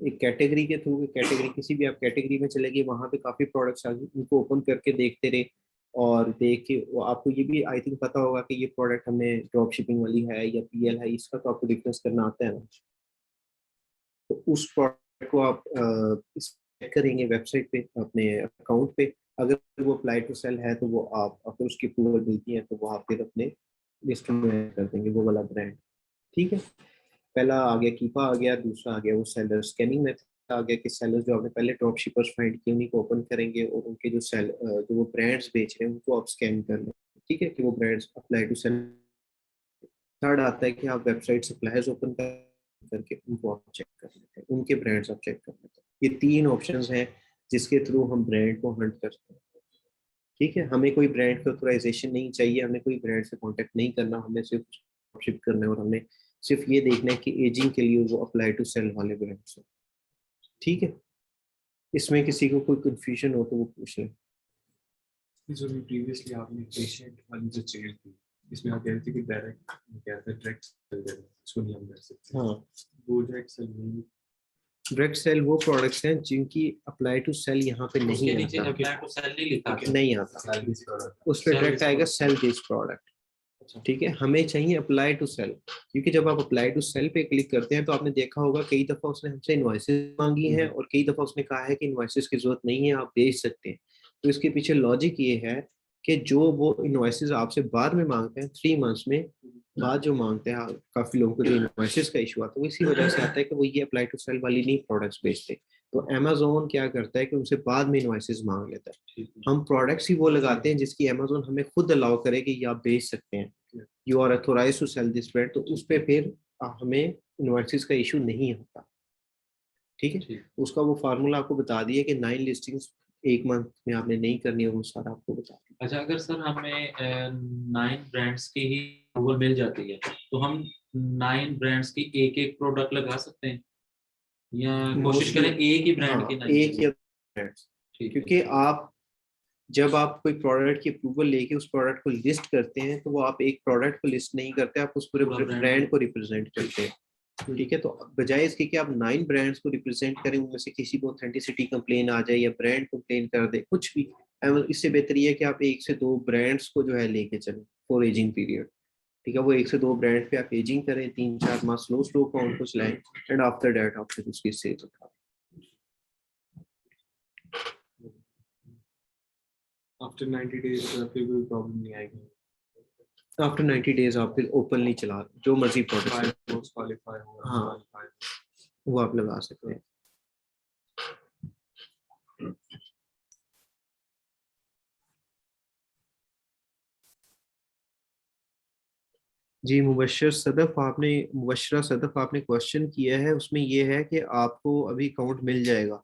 एक कैटेगरी के थ्रू, कैटेगरी किसी भी आप कैटेगरी में चले गए, वहाँ पे काफ़ी प्रोडक्ट्स आ गए, उनको ओपन करके देखते रहे और देख के आपको ये भी आई थिंक पता होगा कि ये प्रोडक्ट हमें ड्रॉप शिपिंग वाली है या पीएल है, इसका तो आपको डिफरेंस करना आता है ना। तो उस प्रोडक्ट को आप चेक करेंगे वेबसाइट पे अपने अकाउंट पे, अगर वो अप्लाई टू सेल है तो वो आप अगर उसकी अप्रूवल मिलती है तो वो आप फिर अपने लिस्ट में कर देंगे वो वाला ब्रांड, ठीक है। पहला आ गया कीपा आ गया, दूसरा आ गया वो सेलर स्कैनिंग मेथड आ गया कि सेलर्स जो आपने पहले ड्रॉप शिपर्स फाइंड किए उन्हीं को ओपन करेंगे और उनके जो वो ब्रांड्स बेच रहे हैं उनको आप स्कैन कर लें, ठीक है, कि वो brands apply to sell. Third आता है कि आप वेबसाइट सप्लायर्स ओपन करके उनको आप चेक कर लेते हैं, उनके ब्रांड्स आप चेक कर लेते हैं। ये 3 ऑप्शंस हैं जिसके थ्रू हम ब्रांड को हंट करते हैं, ठीक है। हमें कोई ब्रांड का ऑथराइजेशन नहीं चाहिए, हमें कोई ब्रांड से कांटेक्ट नहीं करना, हमें सिर्फ शिप करना है और हमें सिर्फ ये देखना है कि एजिंग के लिए वो अप्लाई टू सेल वाले ब्रांड्स हैं, ठीक है। इसमें किसी को कोई कंफ्यूजन हो तो वो पूछ लें। जो प्रीवियसली आपने पेशेंट वाली जो चेयर थी, इसमें आप कह रहे थे कि डायरेक्ट सेल देना, इसको नहीं हम कर सकते। हाँ, वो डायरेक्ट सेल नहीं, डायरेक्ट सेल वो प्रोडक्ट्स हैं जिनकी अप्लाई टू सेल यहाँ पे नहीं आता, अप्लाई टू सेल नहीं लिखा नहीं आता, उस पर डायरेक्ट आएगा सेल दिस प्रोडक्ट, ठीक है। हमें चाहिए अप्लाई टू सेल, क्योंकि जब आप अप्लाई टू सेल पे क्लिक करते हैं तो आपने देखा होगा कई दफा उसने हमसे इनवॉइसेस मांगी हैं और कई दफा उसने कहा है कि इनवॉइसेस की जरूरत नहीं है, आप बेच सकते हैं। तो इसके पीछे लॉजिक ये है कि जो वो इनवॉइसेस आपसे बाद में मांगते हैं 3 मंथ्स में बाद जो मांगते हैं, काफी लोगों को जो इनवॉइसेस का इशू आता है वो इसी वजह से आता है कि वो ये अप्लाई टू सेल वाली नहीं प्रोडक्ट्स बेचते। तो अमेजोन क्या करता है कि उनसे बाद में इनवॉइसेस मांग लेता है। हम प्रोडक्ट्स ही वो लगाते हैं जिसकी अमेजोन हमें खुद अलाउ करे कि ये आप बेच सकते हैं, you are authorized to sell this brand, तो उस पे फिर हमें इनवॉइसेस का इशू नहीं होता। ठीक है, उसका वो फार्मूला आपको बता दिया कि 9 लिस्टिंग्स 1 मंथ में आपने नहीं करनी है, वो सारा आपको बता दिया। अच्छा, अगर सर हमें 9 ब्रांड्स की ही अप्रूवल मिल जाती है तो हम 9 ब्रांड्स की एक प्रोडक्ट लगा सकते हैं या कोशिश करें एक ही ब्रांड की? एक या ब्रांड्स, क्योंकि आप जब आप कोई प्रोडक्ट की अप्रूवल लेके उस प्रोडक्ट को लिस्ट करते हैं तो वो आप एक प्रोडक्ट को लिस्ट नहीं करते, आप उस पूरे ब्रांड को रिप्रेजेंट करते हैं। ठीक है, तो बजाय इसके कि आप 9 ब्रांड्स को रिप्रेजेंट करें, उनमें से किसी को ऑथेंटिसिटी कंप्लेन आ जाए या ब्रांड कंप्लेन कर दे, कुछ भी, इससे बेहतर ये है कि आप 1 से 2 ब्रांड्स को जो है लेके चलें फॉर एजिंग पीरियड। ठीक है, वो 1 से 2 ब्रांड पे आप एजिंग करें, 3-4 माह स्लो काउंट को चलाएं एंड आफ्टर दैट आप फिर उसकी सेल्स उठाओ। आफ्टर 90 डेज फिर कोई प्रॉब्लम नहीं आएगी? आफ्टर 90 डेज आप फिर ओपनली चला जो मर्जी प्रोडक्ट क्वालिफाई होगा। हाँ, वो आप लगा सकते हैं। जी मुबशरा सदफ आपने क्वेश्चन किया है, उसमें ये है कि आपको अभी अकाउंट मिल जाएगा।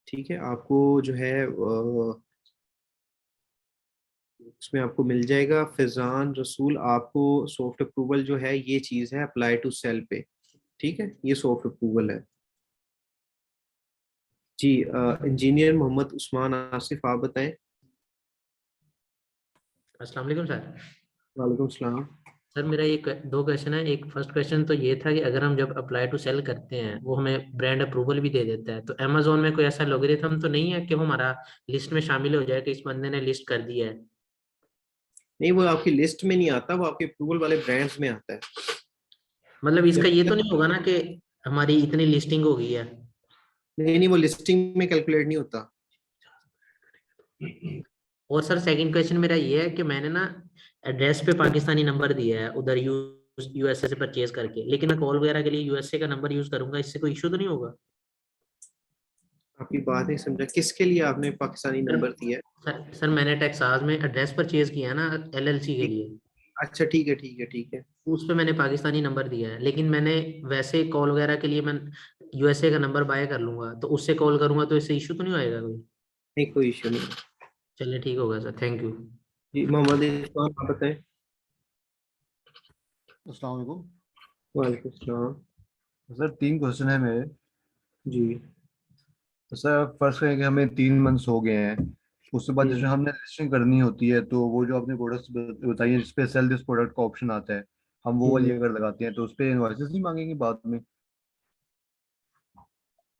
ठीक है, आपको जो है उसमें आपको मिल जाएगा। फैजान रसूल, आपको सॉफ्ट अप्रूवल जो है ये चीज़ है अप्लाई टू सेल पे। ठीक है, ये सॉफ्ट अप्रूवल है जी। इंजीनियर मोहम्मद उस्मान आसिफ, आप बताएं। अस्सलाम वालेकुम सर। वालेकुम सलाम। सर मेरा ये दो क्वेश्चन है। एक फर्स्ट क्वेश्चन तो ये था कि अगर हम जब अप्लाई टू सेल करते हैं वो हमें ब्रांड अप्रूवल भी दे देता है, तो अमेजोन में कोई ऐसा लोगरिथम तो नहीं है कि वो हमारा लिस्ट में शामिल हो जाए कि इस बंदे ने लिस्ट कर दिया है? नहीं, वो आपकी लिस्ट में नहीं आता, वो आपके अप्रूवल वाले ब्रांड्स में आता है। मतलब इसका ये तो नहीं होगा ना कि हमारी इतनी लिस्टिंग हो गई है? नहीं, वो लिस्टिंग में कैलकुलेट नहीं होता। और सर सेकंड क्वेश्चन मेरा ये है कि मैंने ना एड्रेस पे पाकिस्तानी नंबर दिया है उधर यूएसए से परचेज करके, लेकिन मैं कॉल वगैरह के लिए यूएसए का नंबर यूज करूंगा, इससे कोई इशू तो नहीं होगा? आपकी बात नहीं समझा, किसके लिए आपने पाकिस्तानी नंबर दिया है? सर मैंने टेक्सास में एड्रेस परचेज किया ना एलएलसी के लिए। अच्छा ठीक है ठीक है ठीक है। उस पे मैंने पाकिस्तानी नंबर दिया है, लेकिन मैंने वैसे कॉल वगैरह के लिए मैं यूएसए का नंबर बाय कर लूंगा, तो उससे कॉल करूंगा तो इससे इशू तो नहीं आएगा कोई? नहीं, कोई इशू नहीं। चलिए ठीक होगा सर, थैंक यू। जी मोहम्मद इरफान, आप बताएं। अस्सलाम वालेकुम। वालेकुम सलाम। सर 3 क्वेश्चन है मेरे। जी तो सर फर्स्ट है कि हमें 3 मंथ्स हो गए हैं, उसके बाद जैसे हमने लिस्टिंग करनी होती है तो वो जो आपने प्रोडक्ट्स बताई है जिसपे सेल दिस प्रोडक्ट का ऑप्शन आता है, हम वो वाली अगर लगाते हैं तो उस पे इनवॉइसेस नहीं मांगेंगे बाद में?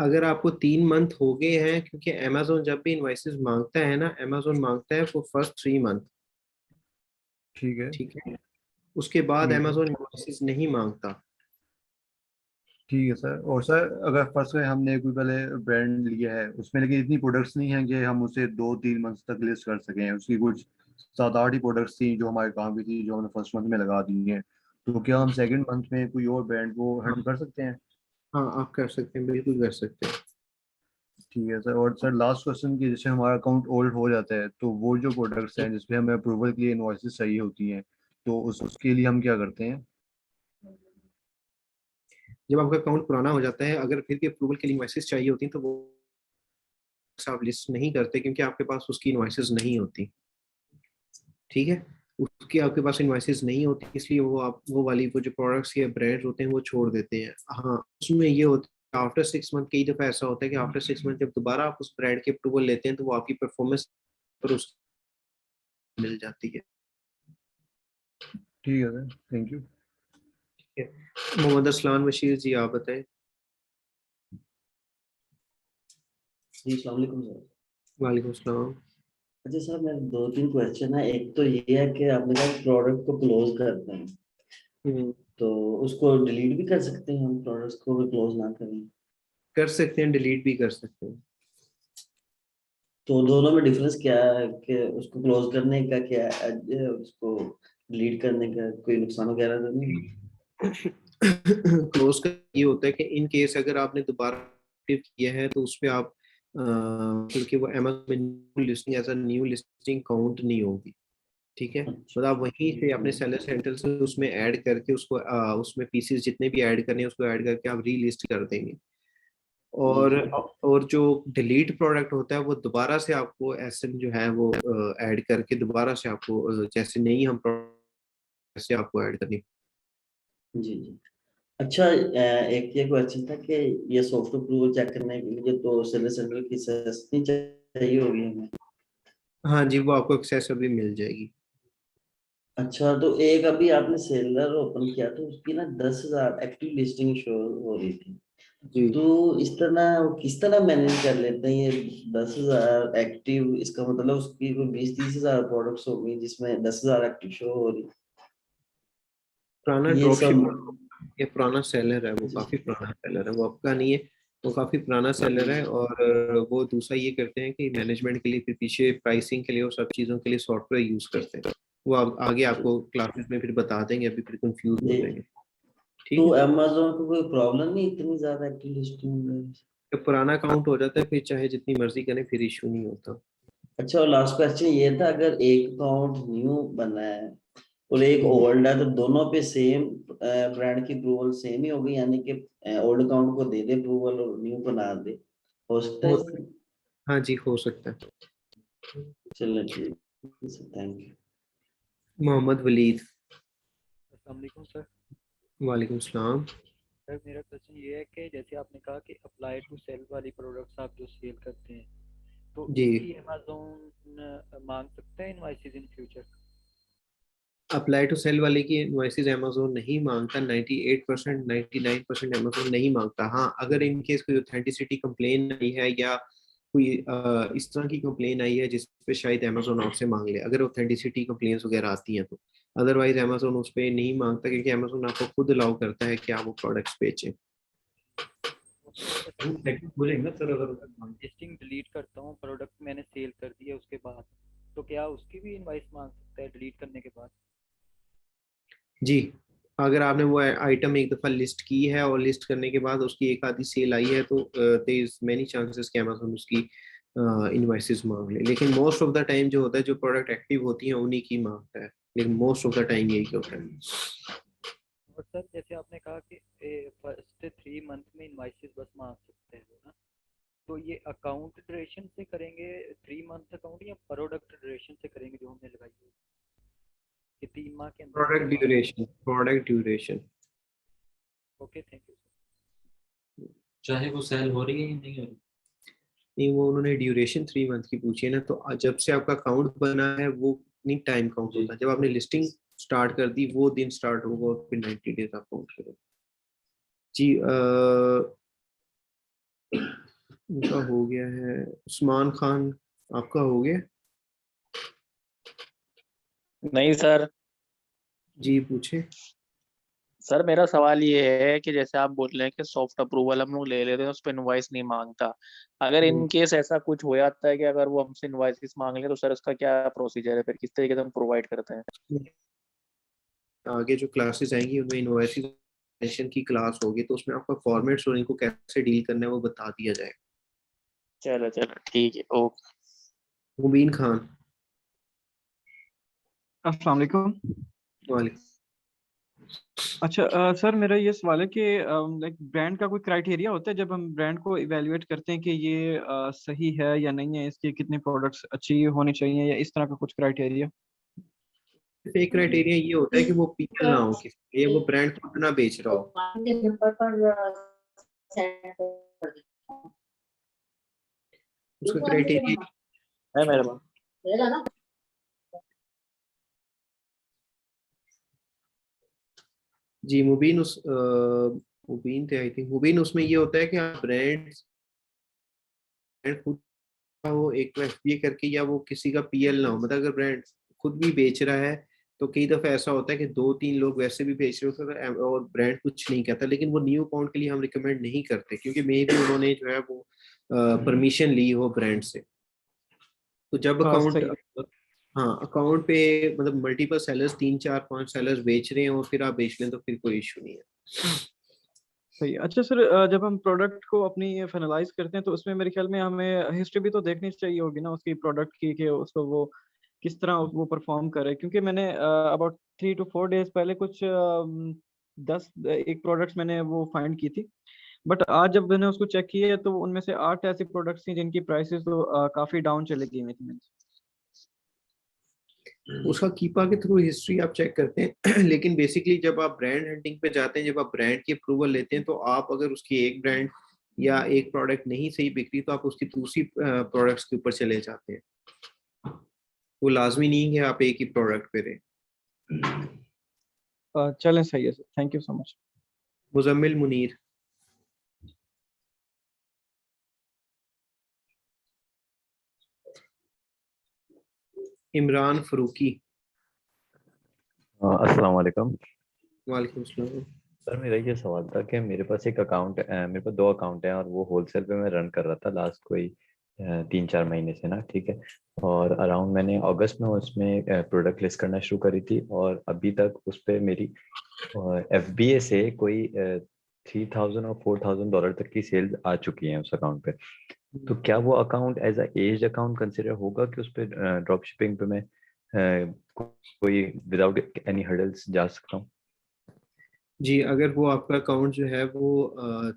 अगर आपको 3 मंथ हो गए हैं, क्योंकि अमेजोन जब भी इनवॉइसेस मांगता है ना, अमेजोन मांगता है फॉर फर्स्ट 3 मंथ। ठीक है। ठीक है, उसके बाद ठीक है। अमेजोन इनवॉइसेस नहीं मांगता। ठीक है सर। और सर अगर फर्स्ट में हमने कोई पहले ब्रांड लिया है उसमें लेकिन इतनी प्रोडक्ट्स नहीं है कि हम उसे 2-3 मंथ तक लिस्ट कर सकें, उसकी कुछ 7-8 ही प्रोडक्ट्स थी जो हमारे काम की थी जो हमने फर्स्ट मंथ में लगा दी हैं, तो क्या हम सेकंड मंथ में कोई और ब्रांड को हैंडल कर सकते हैं? हाँ आप कर सकते हैं, बिल्कुल कर सकते हैं। ठीक है सर। और सर लास्ट क्वेश्चन की, जैसे हमारा अकाउंट ओल्ड हो जाता है तो वो जो प्रोडक्ट्स हैं जिसपे हमें अप्रूवल के लिए इनवॉइसेस चाहिए होती हैं तो उसके लिए हम क्या करते हैं? जब आपका अकाउंट पुराना हो जाता है, अगर फिर भी अप्रूवल के लिए इनवॉइसेस चाहिए होती हैं तो वो आप लिस्ट नहीं करते, क्योंकि आपके पास उसकी इनवॉइसेस नहीं होती। ठीक है, उसकी आपके पास इनवॉइसेस नहीं होती, इसलिए वो आप वो वाली वो जो प्रोडक्ट्स या ब्रांड्स होते हैं वो छोड़ देते हैं। हाँ, उसमें ये होता है आफ्टर 6 मंथ, कई दफा ऐसा होता है कि आफ्टर 6 मंथ जब दोबारा आप उस ब्रांड की अप्रूवल लेते हैं तो वो आपकी परफॉर्मेंस पर उस मिल जाती है। ठीक है सर, थैंक यू। ठीक है, मोहम्मद असलान बशीर जी, आप बताएं। जी अस्सलाम वालेकुम सर। वालेकुम सलाम। अच्छा सर, मेरे 2-3 क्वेश्चन है। एक तो ये है कि आपने कहा प्रोडक्ट को क्लोज करते हैं, तो उसको डिलीट भी कर सकते हैं हम, प्रोडक्ट्स को क्लोज ना करें? कर सकते हैं, डिलीट भी कर सकते हैं। तो दोनों में डिफरेंस क्या है कि उसको क्लोज करने का क्या है, उसको डिलीट करने का कोई नुकसान वगैरह तो नहीं है? क्लोज का ये होता है कि इन केस अगर आपने दोबारा एक्टिव किया है तो उस पे आप क्योंकि वो Amazon में listing as a new listing count नहीं होगी, ठीक है। तो आप वहीं से अपने सेलर सेंटर से उसमें ऐड करके उसको उसमें पीसेस जितने भी ऐड करने हैं उसको ऐड करके आप रीलिस्ट कर देंगे। और जो डिलीट प्रोडक्ट होता है वो दोबारा से आपको एसएन जो है वो ऐड करके दोबारा से आपको जैसे नहीं हम से आपको ऐड करनी। जी जी। अच्छा, एक ये क्वेश्चन था कि ये सॉफ्ट अप्रूवल चेक करने के लिए तो सेलर सेंटर की सस्ती चाहिए होगी हमें? हाँ जी, वो आपको एक्सेस अभी मिल जाएगी। अच्छा, तो एक अभी आपने सेलर ओपन किया तो उसकी ना 10,000 एक्टिव लिस्टिंग शो हो रही थी। जी। तो इस तरह वो किस तरह मैनेज कर लेते हैं ये 10,000 एक्टिव? इसका मतलब उसकी कोई 20-30,000 प्रोडक्ट्स हो गई जिसमें 10,000 एक्टिव शो हो रही। पुराना ये ड्रॉपशिप, सब ये पुराना सेलर है, वो काफी पुराना सेलर है, वो आपका नहीं है, वो काफी पुराना सेलर है। और वो दूसरा ये करते हैं कि मैनेजमेंट के लिए फिर पीछे प्राइसिंग के लिए और सब चीजों के लिए सॉफ्टवेयर यूज करते हैं। वो आगे आपको क्लासेस में फिर बता देंगे, अभी फिर कंफ्यूज हो जी। जाएंगे, ठीक तो है। अमेज़न को कोई प्रॉब्लम नहीं इतनी ज्यादा एक्टिव लिस्टिंग में? जब पुराना अकाउंट हो जाता है फिर चाहे जितनी मर्जी करें फिर इशू नहीं होता। अच्छा, और लास्ट क्वेश्चन ये था, अगर एक अकाउंट न्यू बना है और एक ओल्ड है तो दोनों पे सेम ब्रांड की अप्रूवल सेम ही होगी, यानी कि ओल्ड अकाउंट को दे दे अप्रूवल और न्यू को ना दे? हो सकता है हो, इसमें? हाँ जी, हो सकता है। चलो ठीक है, थैंक यू। मोहम्मद वलीद। अस्सलाम वालेकुम सर। वालेकुम सलाम। सर मेरा क्वेश्चन ये है कि जैसे आपने कहा कि अप्लाई टू सेल वाली प्रोडक्ट्स आप जो सेल करते हैं तो जी। इसकी अमेज़न मांग सकता है invoices in future? Apply to sell वाले की इनवॉइसेस अमेज़न नहीं मांगता, 98% 99% अमेज़न नहीं मांगता। हाँ, अगर इन केस कोई ऑथेंटिसिटी कंप्लेन आई है या कोई इस तरह की कंप्लेन आई है जिस पे शायद अमेज़न आपसे मांग ले, अगर ऑथेंटिसिटी कंप्लेन्स वगैरह आती हैं तो। अदरवाइज अमेज़न उस पर नहीं मांगता, क्योंकि अमेज़न आपको खुद अलाउ करता है कि आप वो प्रोडक्ट्स बेचें। बोलेंगे ना सर, अगर लिस्टिंग डिलीट करता हूँ, प्रोडक्ट मैंने सेल कर दिया उसके बाद, तो क्या उसकी भी इनवॉइस मांग सकता है डिलीट करने के बाद? जी, अगर आपने वो आइटम एक दफ़ा लिस्ट की है और लिस्ट करने के बाद उसकी एक आधी सेल आई है तो देयर इज मेनी चांसेस कि अमेज़न उसकी इनवॉइसेस मांग ले। लेकिन मोस्ट ऑफ द टाइम जो होता है, जो प्रोडक्ट एक्टिव होती हैं उन्हीं की मांगता है, लेकिन मोस्ट ऑफ द टाइम यही होता है। और सर जैसे आपने कहा कि फर्स्ट 3 मंथ में इनवॉइसेस बस मांग सकते हैं वो ना, तो ये अकाउंट ड्यूरेशन से करेंगे 3 मंथ अकाउंट, या प्रोडक्ट ड्यूरेशन से करेंगे जो हमने लगाई है कि 3 माह के अंदर प्रोडक्ट अंदर? Duration, product duration. Okay, thank you. चाहे वो सेल हो रही है या नहीं हो रही। नहीं, वो उन्होंने ड्यूरेशन 3 मंथ की पूछी है ना, तो जब से आपका अकाउंट बना है वो नहीं टाइम काउंट होता है। जब आपने लिस्टिंग स्टार्ट कर दी वो दिन स्टार्ट होगा और फिर 90 डेज आप काउंट करें। जी, उनका हो गया है। उस्मान खान, आपका हो गया? नहीं सर। जी पूछे। सर मेरा सवाल ये है कि जैसे आप बोल रहे हैं कि सॉफ्ट अप्रूवल हम लोग ले लेते हैं उस पर इनवॉइस नहीं मांगता, अगर इन केस ऐसा कुछ हो जाता है कि अगर वो हमसे इनवॉइस मांग ले तो सर उसका क्या प्रोसीजर है, फिर किस तरीके से हम प्रोवाइड करते हैं? आगे जो क्लासेस आएंगी उनमें इनवॉइस की क्लास होगी, तो उसमें आपका फॉर्मेट्स और इनको कैसे डील करना है वो बता दिया जाएगा। चलो चलो ठीक है, ओके। मुबीन खान। अस्सलाम वालेकुम। वालेकुम। अच्छा सर मेरा ये सवाल है कि लाइक ब्रांड का कोई क्राइटेरिया होता है जब हम ब्रांड को इवेल्युएट करते हैं कि ये सही है या नहीं है, इसके कितने प्रोडक्ट्स अच्छी होने चाहिए या इस तरह का कुछ क्राइटेरिया? एक क्राइटेरिया ये होता है कि वो पीएल ना हो किसी, ये वो ब्रांड खुद ना बेच रहा हो। उसका क्राइटेरिया है मेरे पास। जी मुबीन, मुबीन थे आई थिंक। मुबीन, उसमें ये होता है कि आप ब्रांड खुद का हो एक तो एफबीए करके, या वो किसी का पीएल ना हो। मतलब अगर ब्रांड खुद भी बेच रहा है तो कई दफा ऐसा होता है कि 2-3 लोग वैसे भी बेच रहे होते हैं और ब्रांड कुछ नहीं कहता, लेकिन वो न्यू अकाउंट के लिए हम रिकमेंड नहीं करते, क्योंकि मे भी उन्होंने जो है वो परमिशन ली हो ब्रांड से। तो जब हाँ अकाउंट, सही। हाँ अकाउंट पे मतलब मल्टीपल सेलर्स 3 4 5 सेलर्स बेच रहे हैं और फिर आप बेच लें तो फिर कोई इशू नहीं है। सही है। अच्छा सर, जब हम प्रोडक्ट को अपनी फाइनलाइज करते हैं तो उसमें मेरे ख्याल में हमें हिस्ट्री भी तो देखनी चाहिए होगी ना उसकी प्रोडक्ट की, कि उसको वो किस तरह वो परफॉर्म करे, क्योंकि मैंने अबाउट 3 to 4 days पहले कुछ 10 प्रोडक्ट्स मैंने वो फाइंड की थी, बट आज जब मैंने उसको चेक किया तो उनमें से 8 ऐसी प्रोडक्ट्स थी जिनकी प्राइसेस तो काफी डाउन चली गई हुई थी। उसका कीपा के थ्रू हिस्ट्री आप चेक करते हैं लेकिन बेसिकली जब आप ब्रांड हंटिंग पे जाते हैं, जब आप ब्रांड की अप्रूवल लेते हैं, तो आप अगर उसकी एक ब्रांड या एक प्रोडक्ट नहीं सही बिक रही तो आप उसकी दूसरी प्रोडक्ट्स के ऊपर चले जाते हैं। वो लाजमी नहीं है आप एक ही प्रोडक्ट पे रहें। चलें, सही है sir, thank you so much. Muzammil Munir. Imran Farooqui. अस्सलाम वालेकुम। वालेकुम सलाम। सर मेरा ये सवाल था कि मेरे पास एक अकाउंट, मेरे पास 2 अकाउंट हैं और वो होलसेल पे मैं रन कर रहा था लास्ट कोई 3 4 महीने से ना, ठीक है। और अराउंड मैंने अगस्त में उसमें प्रोडक्ट लिस्ट करना शुरू करी थी और अभी तक उस पर मेरी FBA से कोई 3000 और $4000 तक की सेल्स आ चुकी हैं उस अकाउंट पे। तो क्या वो account as aged account consider होगा कि उस पर ड्रॉप शिपिंग पे मैं कोई विदाउट एनी हर्डल्स जा सकता हूँ? जी, अगर वो आपका अकाउंट जो है वो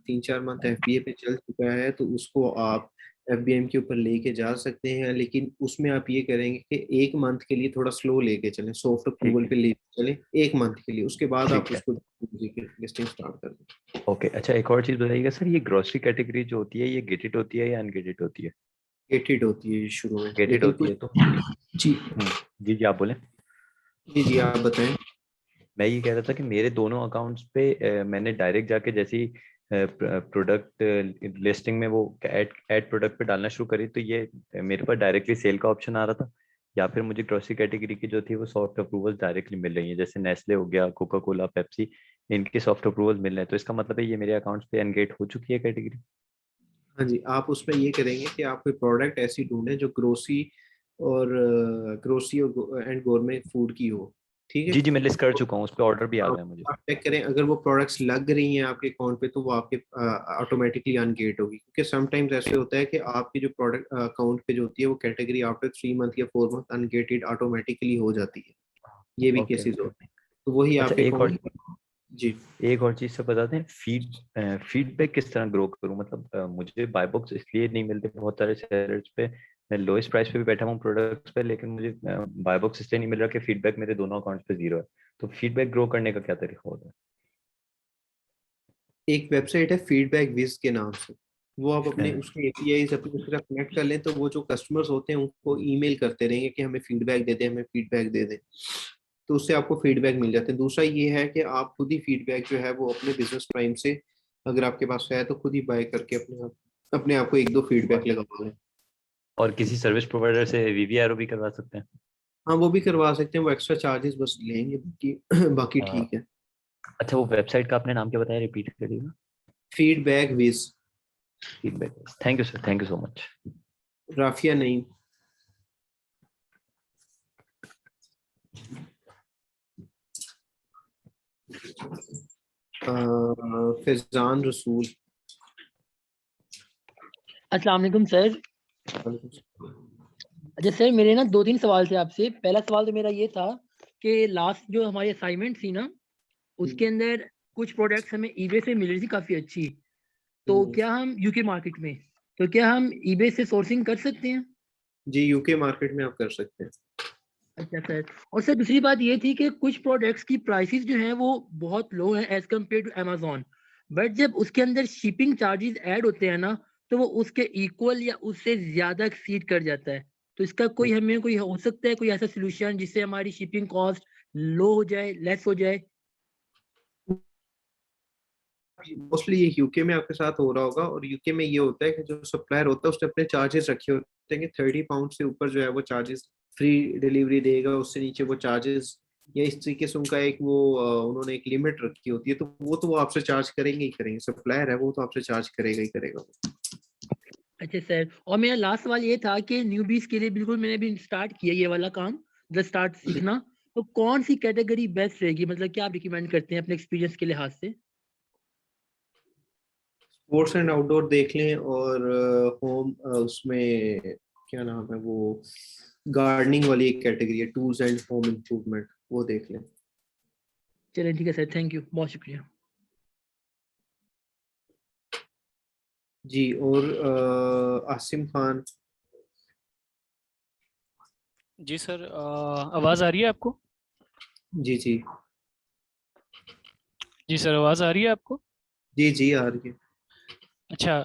3 4 मंथ FBA पे चल चुका है तो उसको आप FBM के ऊपर लेके जा सकते हैं, लेकिन उसमें आप ये करेंगे कि 1 मंथ के लिए थोड़ा स्लो लेके चलें, सॉफ्ट अप्रूवल पे लेके चलें 1 मंथ के लिए, उसके बाद आप ठीक है। उसको लिस्टिंग स्टार्ट कर दें। ओके, अच्छा एक और चीज़ बताइएगा सर, ये ग्रोसरी कैटेगरी जो होती है ये गेटेड होती है या अनगेटेड होती है? गेटेड होती है शुरू में, गेटेड लेकिन होती है कुछ तो जी जी जी आप बोलें। जी आप बताएं। मैं ये कह रहा था कि मेरे दोनों अकाउंट्स पे मैंने डायरेक्ट जाके जैसे ही प्रोडक्ट लिस्टिंग में वो ऐड प्रोडक्ट पे डालना शुरू करी तो ये मेरे पास डायरेक्टली सेल का ऑप्शन आ रहा था, या फिर मुझे ग्रोसरी कैटेगरी की जो थी वो सॉफ्ट अप्रूवल डायरेक्टली मिल रही है, जैसे नेस्ले हो गया, कोका कोला, पेप्सी, इनके सॉफ्ट अप्रूवल मिल रहे हैं। तो इसका मतलब है ये मेरे अकाउंट्स पे एनगेट हो चुकी है कैटेगरी? हाँ जी, आप उसमें ये करेंगे कि आप कोई प्रोडक्ट ऐसी ढूंढें जो ग्रोसरी और एंड गोरमेट फूड की हो, ठीक है। जी जी मैं लिस्ट कर चुका हूँ, उस पर ऑर्डर भी आ गया मुझे। आप चेक करें, अगर वो प्रोडक्ट्स लग रही हैं आपके अकाउंट पे तो वो आपके ऑटोमेटिकली अनगेट होगी, क्योंकि समटाइम्स ऐसे होता है कि आपकी जो प्रोडक्ट अकाउंट पे जो होती है वो कैटेगरी आफ्टर 3 मंथ या 4 मंथ अनगेटेड ऑटोमेटिकली हो जाती है, ये भी ओके केसेस ओके। होते हैं, तो वही अच्छा आपके एक और अकाउंट। जी एक और चीज से बताते हैं, फीडबैक किस तरह ग्रो करूं? मतलब मुझे बाय बॉक्स इसलिए नहीं मिलते बहुत सारे सेलर्स पे, मैं लोएस्ट प्राइस पे भी बैठा हूँ प्रोडक्ट्स पे, लेकिन मुझे बाय बॉक्स इसलिए नहीं मिल रहा कि फीडबैक मेरे दोनों अकाउंट्स पे 0 है। तो फीडबैक ग्रो करने का क्या तरीका होता है? एक वेबसाइट है फीडबैक विज के नाम से, वो आप अपने हाँ, उसके APIs अपने उसके साथ कनेक्ट कर लें तो वो जो कस्टमर्स होते हैं उनको ईमेल करते रहेंगे कि हमें फीडबैक दे दें, हमें फीडबैक दे दें, तो उससे आपको फीडबैक मिल जाते हैं। दूसरा ये है कि आप खुद ही फीडबैक जो है वो अपने बिजनेस प्राइम से अगर आपके पास है तो खुद ही बाय करके अपने आप को 1 2 फीडबैक लगवा लें। और किसी सर्विस प्रोवाइडर से VVRO भी करवा सकते हैं? हाँ वो भी करवा सकते हैं, वो एक्स्ट्रा चार्जेस बस लेंगे, बाकी बाकी हाँ, ठीक है। अच्छा वो वेबसाइट का आपने नाम क्या बताया, रिपीट करिएगा? Feedback wise. Feedback. Thank you sir, thank you so much. Rafia Naeem. Faizan Rasool. अस्सलाम वालेकुम सर। अच्छा सर, मेरे ना 2 3 सवाल थे आपसे। पहला सवाल तो मेरा ये था कि लास्ट जो हमारी असाइनमेंट थी ना, उसके अंदर कुछ प्रोडक्ट्स हमें ईबे से मिल रही थी काफ़ी अच्छी, तो क्या हम यूके मार्केट में, तो क्या हम ईबे से सोर्सिंग कर सकते हैं? जी यूके मार्केट में आप कर सकते हैं। अच्छा सर, और सर दूसरी बात ये थी कि कुछ प्रोडक्ट्स की प्राइसेस जो हैं वो बहुत लो हैं as compare to Amazon, but जब उसके अंदर शिपिंग चार्जेस ऐड होते हैं ना तो वो उसके इक्वल या उससे ज़्यादा एक्सीड कर जाता है। तो इसका कोई हमें कोई हो सकता है कोई ऐसा सोल्यूशन जिससे हमारी शिपिंग कॉस्ट लो हो जाए, लेस हो जाए? मोस्टली ये यूके में आपके साथ हो रहा होगा, और यूके में ये होता है कि जो सप्लायर होता है उसने अपने चार्जेस रखे होते हैं कि 30 पाउंड से ऊपर जो है वो चार्जेस फ्री डिलीवरी देगा, उससे नीचे वो चार्जेस या इस तरीके से उनका एक वो उन्होंने एक लिमिट रखी होती है, तो वो आपसे चार्ज करेंगे ही करेंगे, सप्लायर है वो तो आपसे चार्ज करेगा ही करेगा। अच्छा सर, और मेरा लास्ट सवाल ये था कि न्यूबीज के लिए बिल्कुल मैंने भी स्टार्ट किया ये वाला काम, द स्टार्ट सीखना, तो कौन सी कैटेगरी बेस्ट रहेगी, मतलब क्या आप रिकमेंड करते हैं अपने एक्सपीरियंस के लिहाज से? स्पोर्ट्स एंड आउटडोर देख लें, और होम उसमें क्या नाम है वो, गार्डनिंग वाली एक कैटेगरी है, टूल्स एंड होम इम्प्रूवमेंट, वो देख लें। चलिए ठीक है सर, थैंक यू, बहुत शुक्रिया। जी, और आसिम खान। जी सर, आवाज़ आ रही है आपको? जी जी जी सर, आवाज़ आ रही है आपको? जी जी आ रही है। अच्छा,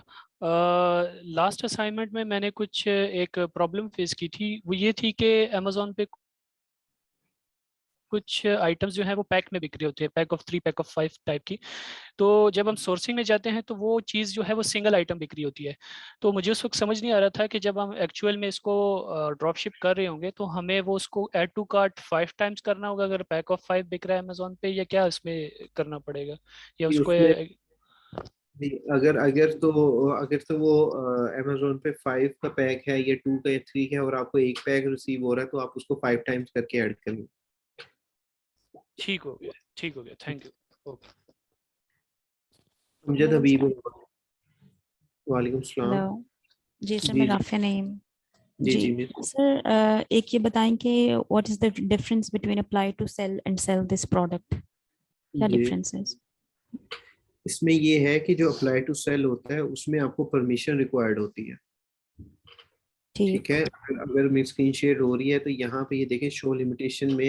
लास्ट असाइनमेंट में मैंने कुछ एक प्रॉब्लम फेस की थी, वो ये थी कि अमेज़ॉन पे कुछ आइटम्स जो है वो पैक में बिक रहे होते हैं, pack of 3, pack of 5 type की। तो जब हम सोर्सिंग में जाते हैं तो वो चीज़ जो है वो सिंगल आइटम बिक रही होती है। तो मुझे उस वक्त समझ नहीं आ रहा था कि जब हम एक्चुअल में इसको ड्रॉप शिप कर रहे होंगे तो हमें वो उसको ऐड टू कार्ट 5 टाइम्स करना होगा अगर पैक ऑफ 5 बिक रहा है अमेज़ॉन पे, या क्या इसमें करना पड़ेगा, या जी, उसको उसमें जी, अगर अगर तो वो अमेजोन पे 5 का पैक है या 2 का या 3 का है और आपको एक पैक रिसीव हो रहा है, तो आप उसको 5 टाइम्स करके ऐड करिए। ठीक हो गया, ठीक हो गया, thank you. Okay. Amjad Habib, वालेकुम सलाम। हेलो जी सर, जी मैं जी राफिया नईम। जी जी जी मिस। सर, एक ये बताएं कि what is the difference between apply to sell and sell this product, क्या जी, डिफरेंस है? इसमें ये है कि जो अप्लाई टू सेल होता है उसमें आपको परमिशन रिक्वायर्ड होती है। ठीक ठीक। है, अगर मेरी स्क्रीन शेयर हो रही है तो यहाँ पे ये देखें, शो लिमिटेशन में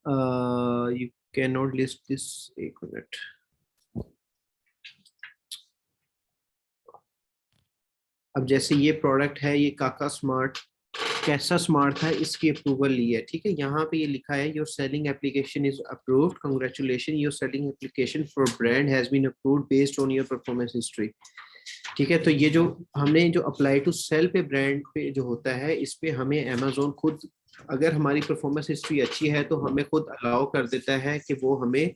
you can not list this, एक मिनट। अब जैसे ये प्रोडक्ट है, ये काका स्मार्ट, कैसा स्मार्ट था, इसकी अप्रूवल ली है। ठीक है, यहाँ पे ये लिखा है your selling application is approved, congratulation, your selling application for brand has been approved based on your performance history. ठीक है, तो ये जो हमने जो अप्लाई टू सेल पे ब्रांड पे जो होता है, इस पे हमें अमेजोन खुद, अगर हमारी परफॉर्मेंस हिस्ट्री अच्छी है तो हमें खुद अलाउ कर देता है कि वो हमें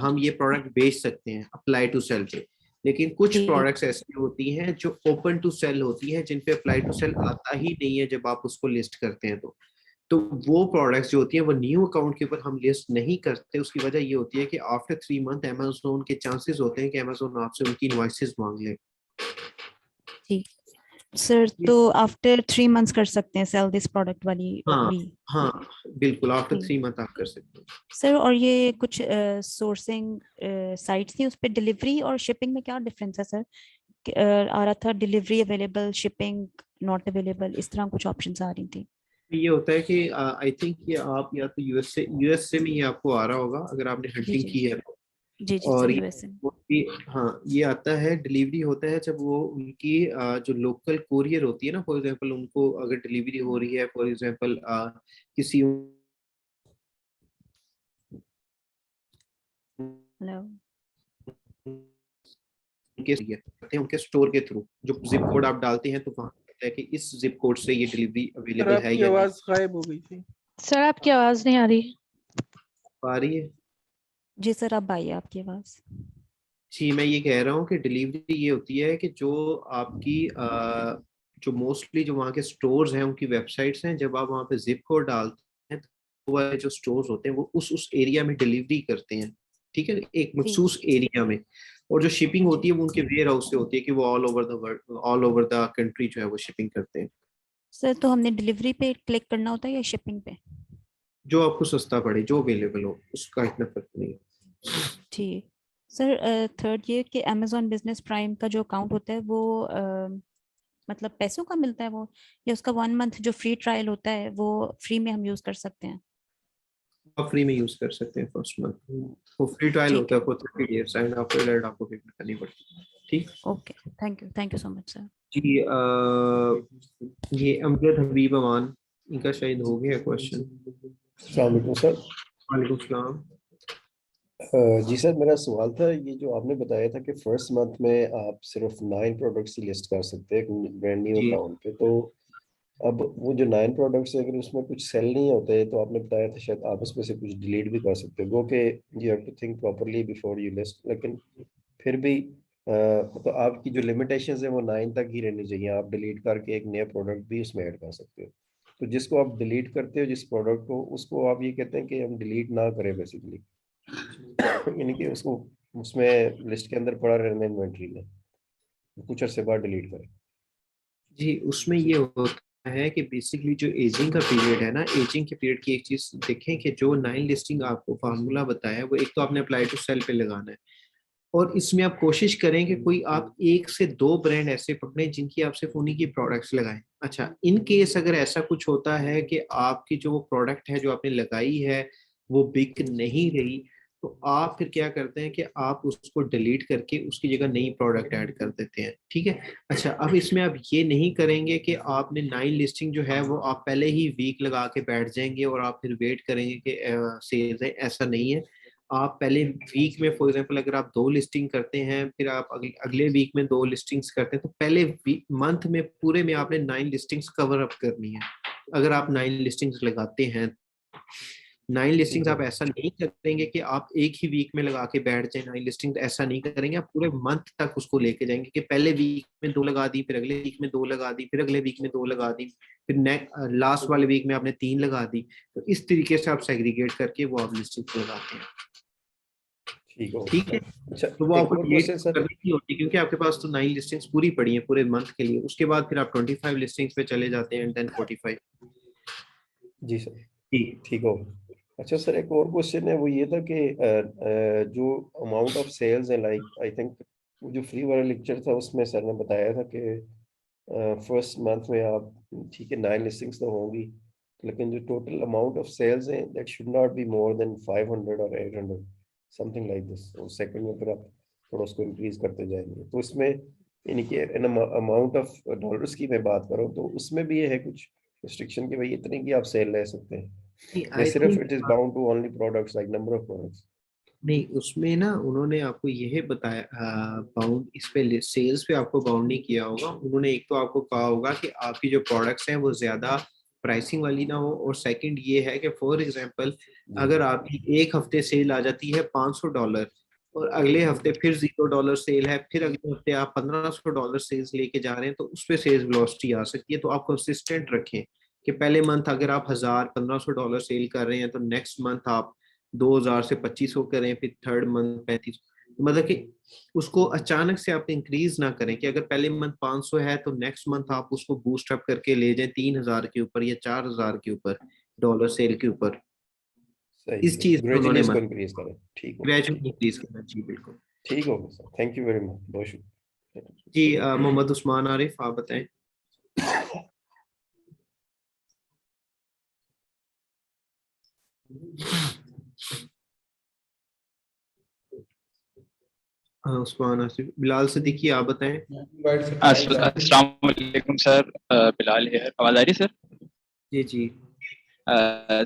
हम ये प्रोडक्ट बेच सकते हैं अप्लाई टू सेल पे। लेकिन कुछ प्रोडक्ट्स ऐसी होती हैं जो ओपन टू सेल होती हैं, जिन पे अप्लाई टू सेल आता ही नहीं है जब आप उसको लिस्ट करते हैं। तो वो प्रोडक्ट्स जो होती हैं वो न्यू अकाउंट के ऊपर हम लिस्ट नहीं करते। उसकी वजह ये होती है कि आफ्टर 3 मंथ अमेजोन के चांसेस होते हैं कि अमेजोन आपसे उनकी इनवॉइसेस मांग ले। ठीक सर, तो आफ्टर 3 मंथ्स कर सकते हैं सेल दिस प्रोडक्ट वाली हाँ भी? हाँ बिल्कुल, आफ्टर ठीक 3 मंथ आप कर सकते हैं। सर, और ये कुछ सोर्सिंग साइट्स थी, उस पे डिलीवरी और शिपिंग में क्या डिफरेंस है सर? आ रहा था delivery available, shipping not available, इस तरह कुछ ऑप्शंस आ रही थी। ये होता है कि आई थिंक ये आप या तो यूएसए में ये आपको आ रहा होगा अगर आपने जी हंटिंग जी की है तो। जी जी और सर, ये यूएसए। हाँ, ये आता है, डिलीवरी होता है जब वो उनकी जो लोकल कोरियर होती है ना, फॉर एग्जांपल उनको अगर डिलीवरी हो रही है, फॉर एग्जांपल किसी हेलो। उनके स्टोर के थ्रू जो जिप कोड आप डालते हैं, तो वहाँ है कि इस जिप कोड से ये डिलीवरी सर अवेलेबल है आपकी या नहीं। आवाज गायब हो गई थी। सर आपकी आवाज नहीं आ रही। आ रही है? जी सर, अब आई है आपकी आवाज। जी, मैं ये कह रहा हूँ कि डिलीवरी ये होती है कि जो आपकी जो मोस्टली जो वहाँ के स्टोर्स हैं, उनकी वेबसाइट्स हैं, जब आप वहाँ पे जिप कोड डालते हैं तो वो वाले जो स्टोर्स होते हैं वो उस एरिया में डिलीवरी करते हैं। ठीक है, एक मखसूस एरिया में। और जो शिपिंग होती है वो उनके वेयर हाउस से होती है कि वो all over the world, all over the country जो है वो शिपिंग करते हैं। सर, तो हमने डिलीवरी पे क्लिक करना होता है या शिपिंग पे? जो आपको सस्ता पड़े, जो अवेलेबल हो, उसका इतना फर्क नहीं है। ठीक सर, थर्ड ये कि अमेजोन बिजनेस प्राइम का जो अकाउंट होता है वो मतलब पैसों का मिलता है वो, या उसका 1 मंथ जो फ्री ट्रायल होता है वो फ्री में हम यूज कर सकते हैं? आप फ्री में यूज कर सकते हैं फर्स्ट मंथ, वो फ्री ट्रायल ठीक होता है। है for 30 days and after that आपको पेमेंट करनी पड़ती है। ठीक। Okay, thank you so much sir. जी, ये अमजद हबीब अमान, इनका शायद हो गया क्वेश्चन। अस्सलाम वालेकुम सर। वालेकुम सलाम। जी सर, मेरा सवाल था, ये जो आपने बताया था कि फर्स्ट मंथ में आप सिर्फ 9 प्रोडक्ट्स ही लिस्ट कर सकते हैं ब्रांड न्यू जी अकाउंट पे, तो अब वो जो 9 प्रोडक्ट्स है अगर उसमें कुछ सेल नहीं होते तो आपने बताया था शायद आप उसमें से कुछ डिलीट भी कर सकते हो, गो के you have to think properly before you list, लेकिन फिर भी तो आपकी जो लिमिटेशंस है वो 9 तक ही रहनी चाहिए। आप डिलीट करके एक नया प्रोडक्ट भी उसमें ऐड कर सकते हो। तो जिसको आप डिलीट करते हो जिस प्रोडक्ट को, उसको आप ये कहते हैं कि हम डिलीट ना करें बेसिकली, यानी कि उसको उसमें लिस्ट के अंदर पड़ा रहने इन्वेंट्री में, कुछ अर्से बाद डिलीट करें। जी, उसमें ये होता है कि बेसिकली जो एजिंग का पीरियड है ना, एजिंग के पीरियड की एक चीज देखें कि जो 9 लिस्टिंग आपको फार्मूला बताया है वो एक तो आपने अप्लाई टू सेल पे लगाना है, और इसमें आप कोशिश करें कि कोई आप 1 से 2 ब्रांड ऐसे पकड़ें जिनकी आप सिर्फ उन्हीं की प्रोडक्ट्स लगाएं। अच्छा, इन केस अगर ऐसा कुछ होता है कि आपकी जो वो प्रोडक्ट है जो आपने लगाई है वो बिक नहीं रही, तो आप फिर क्या करते हैं कि आप उसको डिलीट करके उसकी जगह नई प्रोडक्ट ऐड कर देते हैं। ठीक है। अच्छा, अब इसमें आप ये नहीं करेंगे कि आपने 9 लिस्टिंग जो है वो आप पहले ही वीक लगा के बैठ जाएंगे और आप फिर वेट करेंगे कि सेल्स है, ऐसा नहीं है। आप पहले वीक में फॉर एग्जांपल अगर आप 2 लिस्टिंग करते हैं, फिर आप अगले वीक में 2 लिस्टिंग्स करते हैं, तो पहले मंथ में पूरे में आपने 9 लिस्टिंग्स कवर अप करनी है। अगर आप 9 लिस्टिंग्स लगाते हैं, 9 लिस्टिंग्स आप ऐसा नहीं करेंगे कि आप एक ही वीक में लगा के बैठ जाए 9 लिस्टिंग, ऐसा नहीं करेंगे। आप पूरे मंथ तक उसको लेके जाएंगे कि पहले वीक में 2 लगा दी, फिर अगले वीक में 2 लगा दी, फिर अगले वीक में 2 लगा दी, फिर लास्ट वाले वीक में आपने 3 लगा दी। तो इस तरीके से आप सेग्रीगेट करके वो आप लिस्टिंग लगाते हैं। ठीक है। अच्छा, तो वो एक आपको और डिलीट क्वेश्चन सर। करनी ही होती है क्योंकि आपके पास तो 9 लिस्टिंग्स पूरी पड़ी हैं पूरे मंथ के लिए। उसके बाद फिर आप 25 लिस्टिंग्स पे चले जाते हैं, 10 45। जी सर, जी ठीक हो। अच्छा सर, एक और क्वेश्चन है, वो ये था कि जो अमाउंट ऑफ सेल्स है, लाइक आई थिंक जो फ्री वाला लेक्चर था उसमें सर ने बताया था कि फर्स्ट मंथ में आप, ठीक है 9 लिस्टिंग्स तो होंगी, लेकिन जो टोटल अमाउंट ऑफ सेल्स है that should not be more than 500 और 800, समथिंग लाइक दिस। और सेकंड में फिर आप थोड़ा उसको इंक्रीज करते जाएंगे। तो इसमें यानी कि अमाउंट ऑफ डॉलर्स की मैं बात करूँ तो उसमें भी ये है कुछ रिस्ट्रिक्शन कि भाई इतने की आप सेल ले सकते हैं, या आई सिर्फ think it is bound to only products like number of products? नहीं, उसमें ना उन्होंने आपको यह बताया बाउंड, इस पे सेल्स पे आपको बाउंड नहीं किया होगा। उन्होंने एक तो आपको कहा होगा कि आपकी जो प्रोडक्ट्स हैं वो ज्यादा प्राइसिंग वाली ना हो, और सेकंड ये है कि फॉर एग्जांपल अगर आपकी एक हफ्ते सेल आ जाती है $500 और अगले हफ्ते फिर $0 सेल है, फिर अगले हफ्ते आप $1500 सेल्स लेके जा रहे हैं, तो उस पे सेल्स वेलोसिटी आ सकती है। तो आप कंसिस्टेंट रखें कि पहले मंथ अगर आप $1500 सेल कर रहे हैं तो नेक्स्ट मंथ आप 2000 से 2500 करें, फिर थर्ड मंथ 3500। मतलब कि उसको अचानक से आप इंक्रीज ना करें कि अगर पहले मंथ 500 है तो नेक्स्ट मंथ आप उसको बूस्ट अप करके ले जाएं 3000 के ऊपर या 4000 के ऊपर डॉलर सेल के ऊपर। सही इस है, चीज में ग्रेजुअली उन्होंने इसको मत इंक्रीज करें। ठीक हो, ग्रेजुअली इंक्रीज करना। जी बिल्कुल। ठीक हो sir, thank you very much, बहुत शुक्रिया। जी मोहम्मद उस्मान आरिफ, आप बताएं। उस्मान आसिफ, बिलाल सिद्दीकी, आप बताएं। अस्सलाम वालेकुम सर, बिलाल है, आवाज आ रही सर? जी जी।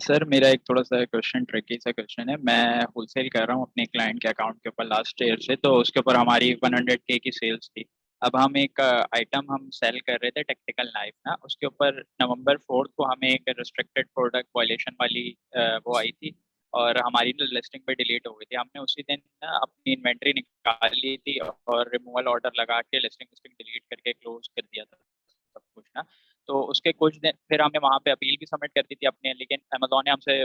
सर मेरा एक थोड़ा सा क्वेश्चन, ट्रिकी सा क्वेश्चन है। मैं होलसेल कर रहा हूँ अपने क्लाइंट के अकाउंट के ऊपर लास्ट ईयर से, तो उसके ऊपर हमारी 100K की सेल्स थी। अब हम एक आइटम हम सेल कर रहे थे, टेक्निकल नाइफ ना, उसके ऊपर नवंबर 4 को हमें एक रिस्ट्रिक्टेड प्रोडक्ट वायलेशन वाली वो आई थी और हमारी ना लिस्टिंग पे डिलीट हो गई थी। हमने उसी दिन ना अपनी इन्वेंट्री निकाल ली थी और रिमूवल ऑर्डर लगा के लिस्टिंग डिलीट करके क्लोज कर दिया था सब कुछ ना। तो उसके कुछ दिन फिर हमने वहाँ पे अपील भी सबमिट कर दी थी अपने, लेकिन अमेजोन ने हमसे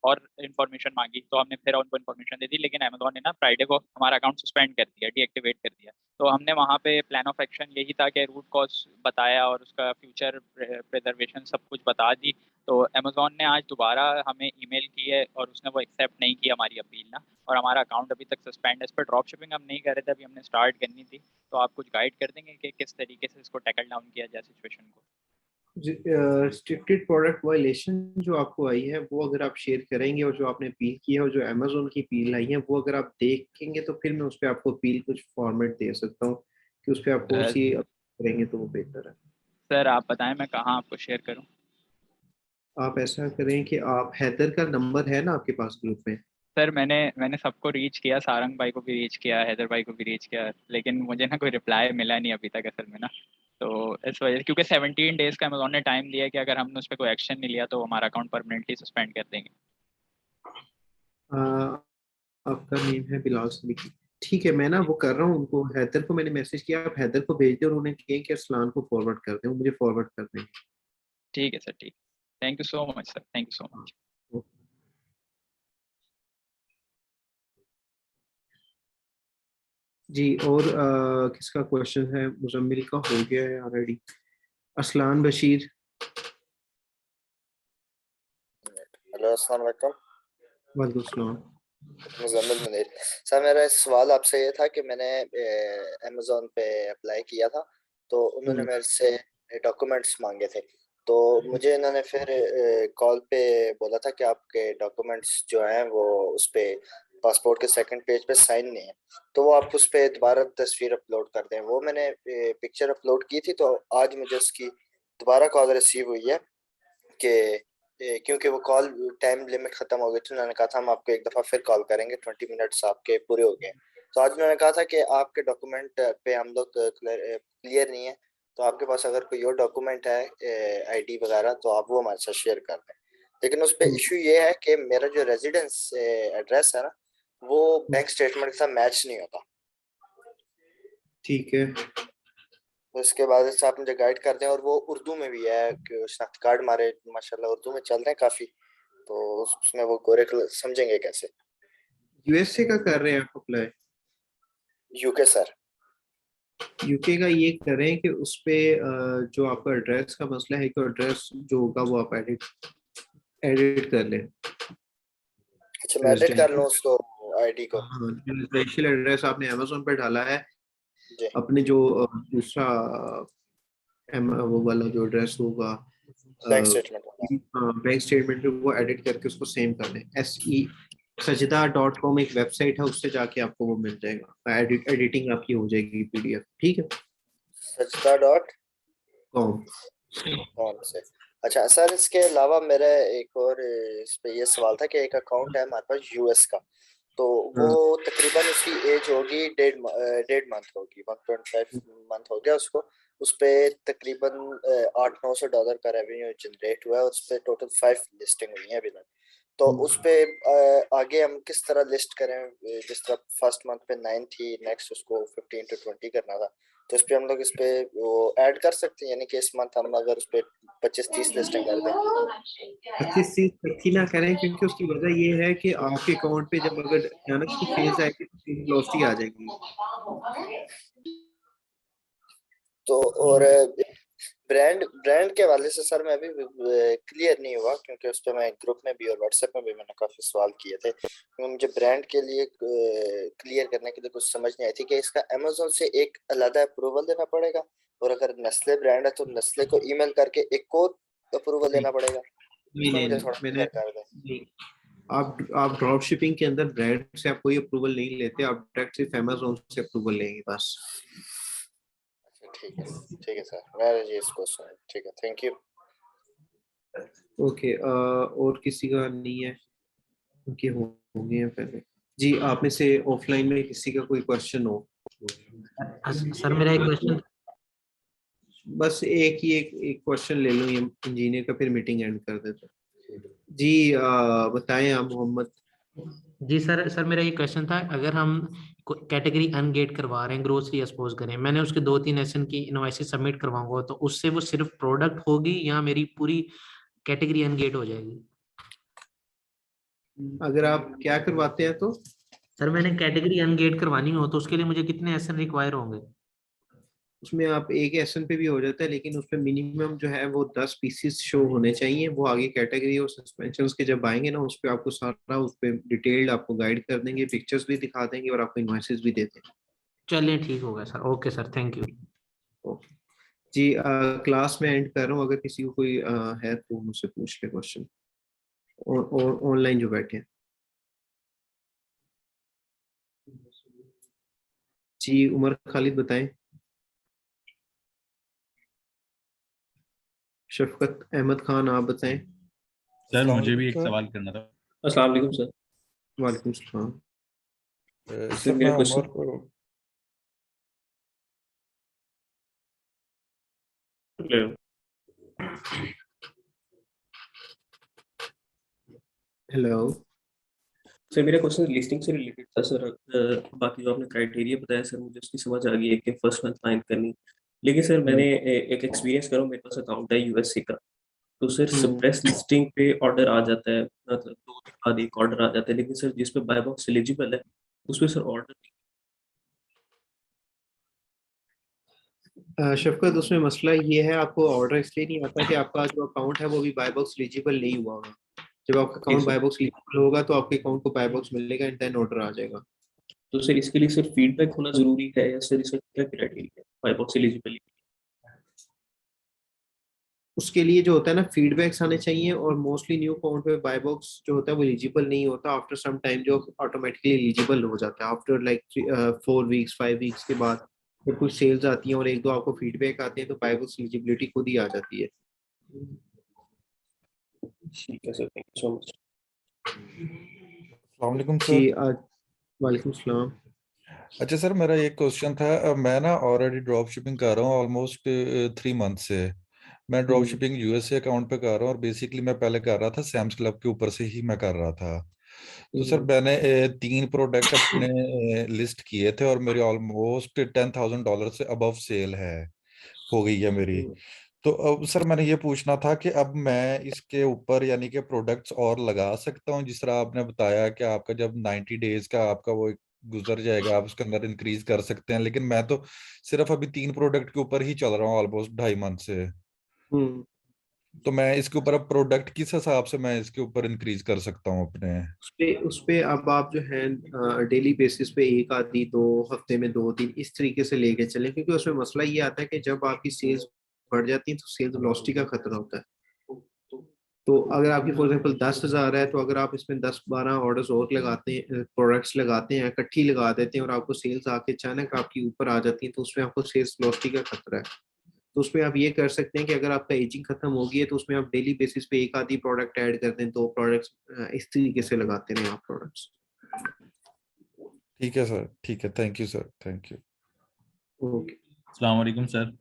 और इन्फॉर्मेशन मांगी तो हमने फिर उनको इन्फॉर्मेशन दे दी, लेकिन अमेजोन ने ना फ्राइडे को हमारा अकाउंट सस्पेंड कर दिया, डीएक्टिवेट कर दिया। तो हमने वहाँ पे प्लान ऑफ एक्शन यही था कि रूट कॉज बताया और उसका फ्यूचर प्रिजर्वेशन सब कुछ बता दी। तो अमेजोन ने आज दोबारा हमें ईमेल की है और उसने वो एक्सेप्ट नहीं की हमारी अपील ना, और हमारा अकाउंट अभी तक सस्पेंड है। इस पर ड्रॉप शिपिंग हम नहीं कर रहे थे, अभी हमने स्टार्ट करनी थी। तो आप कुछ गाइड कर देंगे कि किस तरीके से इसको टैकल डाउन किया जाए सिचुएशन को? रिस्ट्रिक्टेड प्रोडक्ट वायलेशन जो आपको आई है वो अगर आप शेयर करेंगे और जो आपने अपील की है और जो अमेजोन की अपील आई है वो अगर आप देखेंगे तो फिर मैं उस पर आपको अपील कुछ फॉर्मेट दे सकता हूँ कि उस पर आप कौन सी करेंगे तो वो बेहतर है। सर आप बताएं मैं कहाँ आपको शेयर करूँ? आप ऐसा करें कि आप हैदर का नंबर है ना आपके पास ग्रुप में? सर मैंने सबको रीच किया, सारंग भाई को भी रीच किया, हैदर भाई को भी रीच किया, लेकिन मुझे ना कोई रिप्लाई मिला नहीं अभी तक असल में ना। तो इस वजह से, क्योंकि 17 डेज का अमेजोन ने टाइम दिया कि अगर हमने उस पर कोई एक्शन नहीं लिया तो हमारा अकाउंट परमानेंटली सस्पेंड कर देंगे। आपका नेम है बिलाल सिद्दीकी, ठीक है, मैं ना वो कर रहा हूँ, उनको हैदर को मैंने मैसेज किया, आप हैदर को भेज दें और उन्हें कहें कि अरसलान को फॉरवर्ड कर दें, वो मुझे फॉरवर्ड कर देंगे। ठीक है सर, ठीक। Thank you so much sir, thank you so much. जी, और किसका क्वेश्चन है? मुजम्मिल का हो गया है ऑलरेडी। असलान बशीर। हेलो, अस्सलाम वालेकुम। वालेकुम सलाम। मुजम्मिल मुनीर सर, मेरा सवाल आपसे ये था कि मैंने अमेज़ोन पे अप्लाई किया था, तो उन्होंने मेरे से डॉक्यूमेंट्स मांगे थे। तो मुझे इन्होंने फिर कॉल पे बोला था कि आपके डॉक्यूमेंट्स जो हैं वो उस पे पासपोर्ट के सेकंड पेज पे साइन नहीं है, तो वो आप उस पे दोबारा तस्वीर अपलोड कर दें। वो मैंने पिक्चर अपलोड की थी, तो आज मुझे उसकी दोबारा कॉल रिसीव हुई है कि क्योंकि वो कॉल टाइम लिमिट खत्म हो गई थी, उन्होंने कहा था हम आपको एक दफ़ा फिर कॉल करेंगे, 20 मिनट्स आपके पूरे हो गए। तो आज उन्होंने कहा था कि आपके डॉक्यूमेंट पे हम लोग क्लियर नहीं है, तो आपके पास अगर कोई और डॉक्यूमेंट है आईडी वगैरह, तो आप वो हमारे साथ शेयर कर दें। लेकिन उस पर इशू ये है कि मेरा जो रेजिडेंस एड्रेस है ना, वो बैंक स्टेटमेंट के साथ मैच नहीं होता। ठीक है, तो इसके बाद से आप मुझे गाइड कर दें, और वो उर्दू में भी है कि शनाख्ती कार्ड हमारे माशाल्लाह उर्दू में चल रहे हैं काफ़ी, तो उसमें वो गोरे समझेंगे कैसे। यूएसए का कर रहे हैं आप अप्लाई? UK sir. यूके का ये करें कि उस पे जो आपका एड्रेस का मसला है, कि एड्रेस जो होगा वो आप एडिट कर लें। अच्छा, मैं एडिट कर लूँ उसको, आईडी को? हाँ, रेजिडेंशियल एड्रेस आपने अमेज़न पे डाला है, जी। अपने जो दूसरा वो वाला जो एड्रेस होगा बैंक स्टेटमेंट बैंक स्टेटमेंट वो एडिट करके उसको सेम कर लें। sajda.com एक वेबसाइट है, उससे जाके आपको वो मिल जाएगा, एडिटिंग आपकी हो जाएगी पीडीएफ। ठीक है, sajda.com से। अच्छा सर, इसके अलावा मेरा एक और इस पे ये सवाल था कि एक अकाउंट है हमारे पास यूएस का, तो वो तकरीबन उसकी एज होगी 1.5 मंथ होगी, 1.5 मंथ हो गया उसको। उस पे तकरीबन $800-900 का रेवेन्यू जनरेट हुआ है, उस पे टोटल 5 लिस्टिंग हुई है अभी तक। तो उस पे आगे हम किस तरह लिस्ट करें? जिस तरह फर्स्ट मंथ पे 9 थी, नेक्स्ट उसको 15 to 20 करना था, तो इस पे हम लोग इस पे वो ऐड कर सकते हैं, यानी कि इस मंथ हम अगर उस पे 25-30 लिस्टिंग कर दें। 25-30 ना करें, क्योंकि उसकी वजह ये है कि आपके अकाउंट पे जब अगर अचानक से फेज आएगी तो वेलोसिटी आ जाएगी। तो और ब्रांड के हवाले से सर मैं अभी क्लियर नहीं हुआ, क्योंकि उस पर मैं ग्रुप में भी और व्हाट्सएप में भी मैंने काफ़ी सवाल किए थे, क्योंकि मुझे ब्रांड के लिए क्लियर करने के लिए कुछ समझ नहीं आई थी कि इसका अमेज़न से एक अलग अप्रूवल देना पड़ेगा, और अगर नेस्ले ब्रांड है तो नेस्ले को ईमेल करके एक और अप्रूवल देना पड़ेगा। मुझे थोड़ा क्लियर कर दें। आप ड्रॉप शिपिंग के अंदर ब्रांड से आप कोई अप्रूवल नहीं लेते, आप डायरेक्ट सिर्फ अमेज़न से अप्रूवल लेंगे बस। ठीक है सर, मैं ये इसको सुन, ठीक है, थैंक यू। ओके, और किसी का नहीं है? उनके होंगे हैं पहले। जी, आप में से ऑफलाइन में किसी का कोई क्वेश्चन हो? सर मेरा एक क्वेश्चन, बस एक क्वेश्चन ले लूँ ये इंजीनियर का, फिर मीटिंग एंड कर देते हैं। जी बताएं आप मोहम्मद। जी सर मेरा ये क्वेश्चन था, अगर हम कैटेगरी अनगेट करवा रहे हैं, ग्रोसरी सपोज करें, मैंने उसके 2-3 एसएन की इनवॉइसेस सबमिट करवाऊंगा, तो उससे वो सिर्फ प्रोडक्ट होगी या मेरी पूरी कैटेगरी अनगेट हो जाएगी? अगर आप क्या करवाते हैं तो? सर मैंने कैटेगरी अनगेट करवानी हो तो उसके लिए मुझे कितने एसएन रिक्वायर होंगे? उसमें आप एक एसएन पे भी हो जाता है, लेकिन उसमें मिनिमम जो है वो 10 पीसेस शो होने चाहिए। वो आगे कैटेगरी और सस्पेंशन के जब आएंगे ना, उस पर आपको सारा उस पर डिटेल्ड आपको गाइड कर देंगे, पिक्चर्स भी दिखा देंगे और आपको इनवॉइसेस भी दे देंगे। चलिए ठीक हो गया sir, okay sir, thank you. Okay जी, क्लास में एंड कर रहा हूँ, अगर किसी को कोई है तो मुझसे पूछ ले क्वेश्चन, और ऑनलाइन जो बैठे हैं। जी उमर खालिद बताएं। शफकत अहमद खान आप बताएं। सर मुझे भी एक सवाल करना था। अस्सलाम वालेकुम सर। वालेकुम सलाम। सर मैं उमर को हेलो सर मेरा क्वेश्चन लिस्टिंग से रिलेटेड था सर। बाकी जो आपने क्राइटेरिया बताया सर मुझे उसकी समझ आ गई है कि फर्स्ट मंथ फाइन करनी, लेकिन सर मैंने एक एक्सपीरियंस करा, मेरे पास अकाउंट है यूएसए का, तो सर सप्रेस लिस्टिंग पे ऑर्डर आ जाता है, मतलब 2 दिन बाद एक ऑर्डर आ जाता है, लेकिन सर जिस पे बाय बॉक्स एलिजिबल है उस पे सर ऑर्डर शफकत, उसमें मसला ये है, आपको ऑर्डर इसलिए नहीं आता कि आपका जो अकाउंट है वो भी बाय बॉक्स एलिजिबल नहीं हुआ होगा। जब आपका अकाउंट बाय बॉक्स एलिजिबल होगा तो आपके अकाउंट को बाय बॉक्स मिलेगा एंड देन ऑर्डर आ जाएगा। तो सर इसके लिए सर फीडबैक होना जरूरी है या सर इसका क्या क्राइटेरिया है बाय बॉक्स एलिजिबिलिटी? उसके लिए जो होता है ना, फीडबैक्स आने चाहिए, और मोस्टली न्यू अकाउंट पे बाय बॉक्स जो होता है वो एलिजिबल नहीं होता। आफ्टर सम टाइम जो ऑटोमेटिकली एलिजिबल हो जाता है, आफ्टर लाइक 4 वीक्स 5 वीक्स के बाद जब कुछ सेल्स आती हैं और एक दो आपको फीडबैक आते हैं तो बाय बॉक्स एलिजिबिलिटी खुद ही आ जाती है। ठीक है sir, thank you so much. अस्सलाम वालेकुम सर। जी, वालेकुम सलाम। अच्छा सर, मेरा एक क्वेश्चन था। मैं ना ऑलरेडी ड्रॉप शिपिंग कर रहा हूँ ऑलमोस्ट 3 मंथ से। मैं ड्रॉप शिपिंग यूएसए अकाउंट पे कर रहा हूँ, और बेसिकली मैं पहले कर रहा था सैम्स क्लब के ऊपर से ही मैं कर रहा था। तो सर मैंने 3 प्रोडक्ट अपने लिस्ट किए थे, और मेरे ऑलमोस्ट $10,000 से अबव सेल हो गई है मेरी। तो अब सर मैंने ये पूछना था कि अब मैं इसके ऊपर यानी कि प्रोडक्ट्स और लगा सकता हूँ, जिस तरह आपने बताया कि आपका जब 90 डेज का आपका वो गुजर जाएगा आप उसके अंदर इंक्रीज कर सकते हैं, लेकिन मैं तो सिर्फ अभी 3 प्रोडक्ट के ऊपर ही चल रहा हूँ ऑलमोस्ट 2.5 मंथ से। तो मैं इसके ऊपर अब प्रोडक्ट किस हिसाब से मैं इसके ऊपर इंक्रीज कर सकता हूँ अपने? उस पे अब आप जो है डेली बेसिस पे 1 आधी 2 हफ्ते में 2 दिन इस तरीके से लेके चलें, क्योंकि उसमें मसला ये आता है कि जब आपकी सेल्स बढ़ जाती है तो सेल्स वेलोसिटी का खतरा होता है। तो अगर आपकी फॉर एग्जांपल 10,000 है, तो अगर आप इसमें 10-12 ऑर्डर्स और लगाते हैं, प्रोडक्ट्स लगाते हैं, इकट्ठी लगा देते हैं और आपको सेल्स आके अचानक आपकी ऊपर आ जाती है, तो उसमें आपको सेल्स वेलोसिटी का खतरा है। तो उसमें आप ये कर सकते हैं कि अगर आपका एजिंग खत्म हो गई है तो उसमें आप डेली बेसिस पे 1 आधी प्रोडक्ट ऐड कर दें, 2 प्रोडक्ट्स, इस तरीके से लगाते रहें आप प्रोडक्ट्स। ठीक है सर, ठीक है, thank you sir, thank you. Okay. अस्सलाम वालेकुम सर।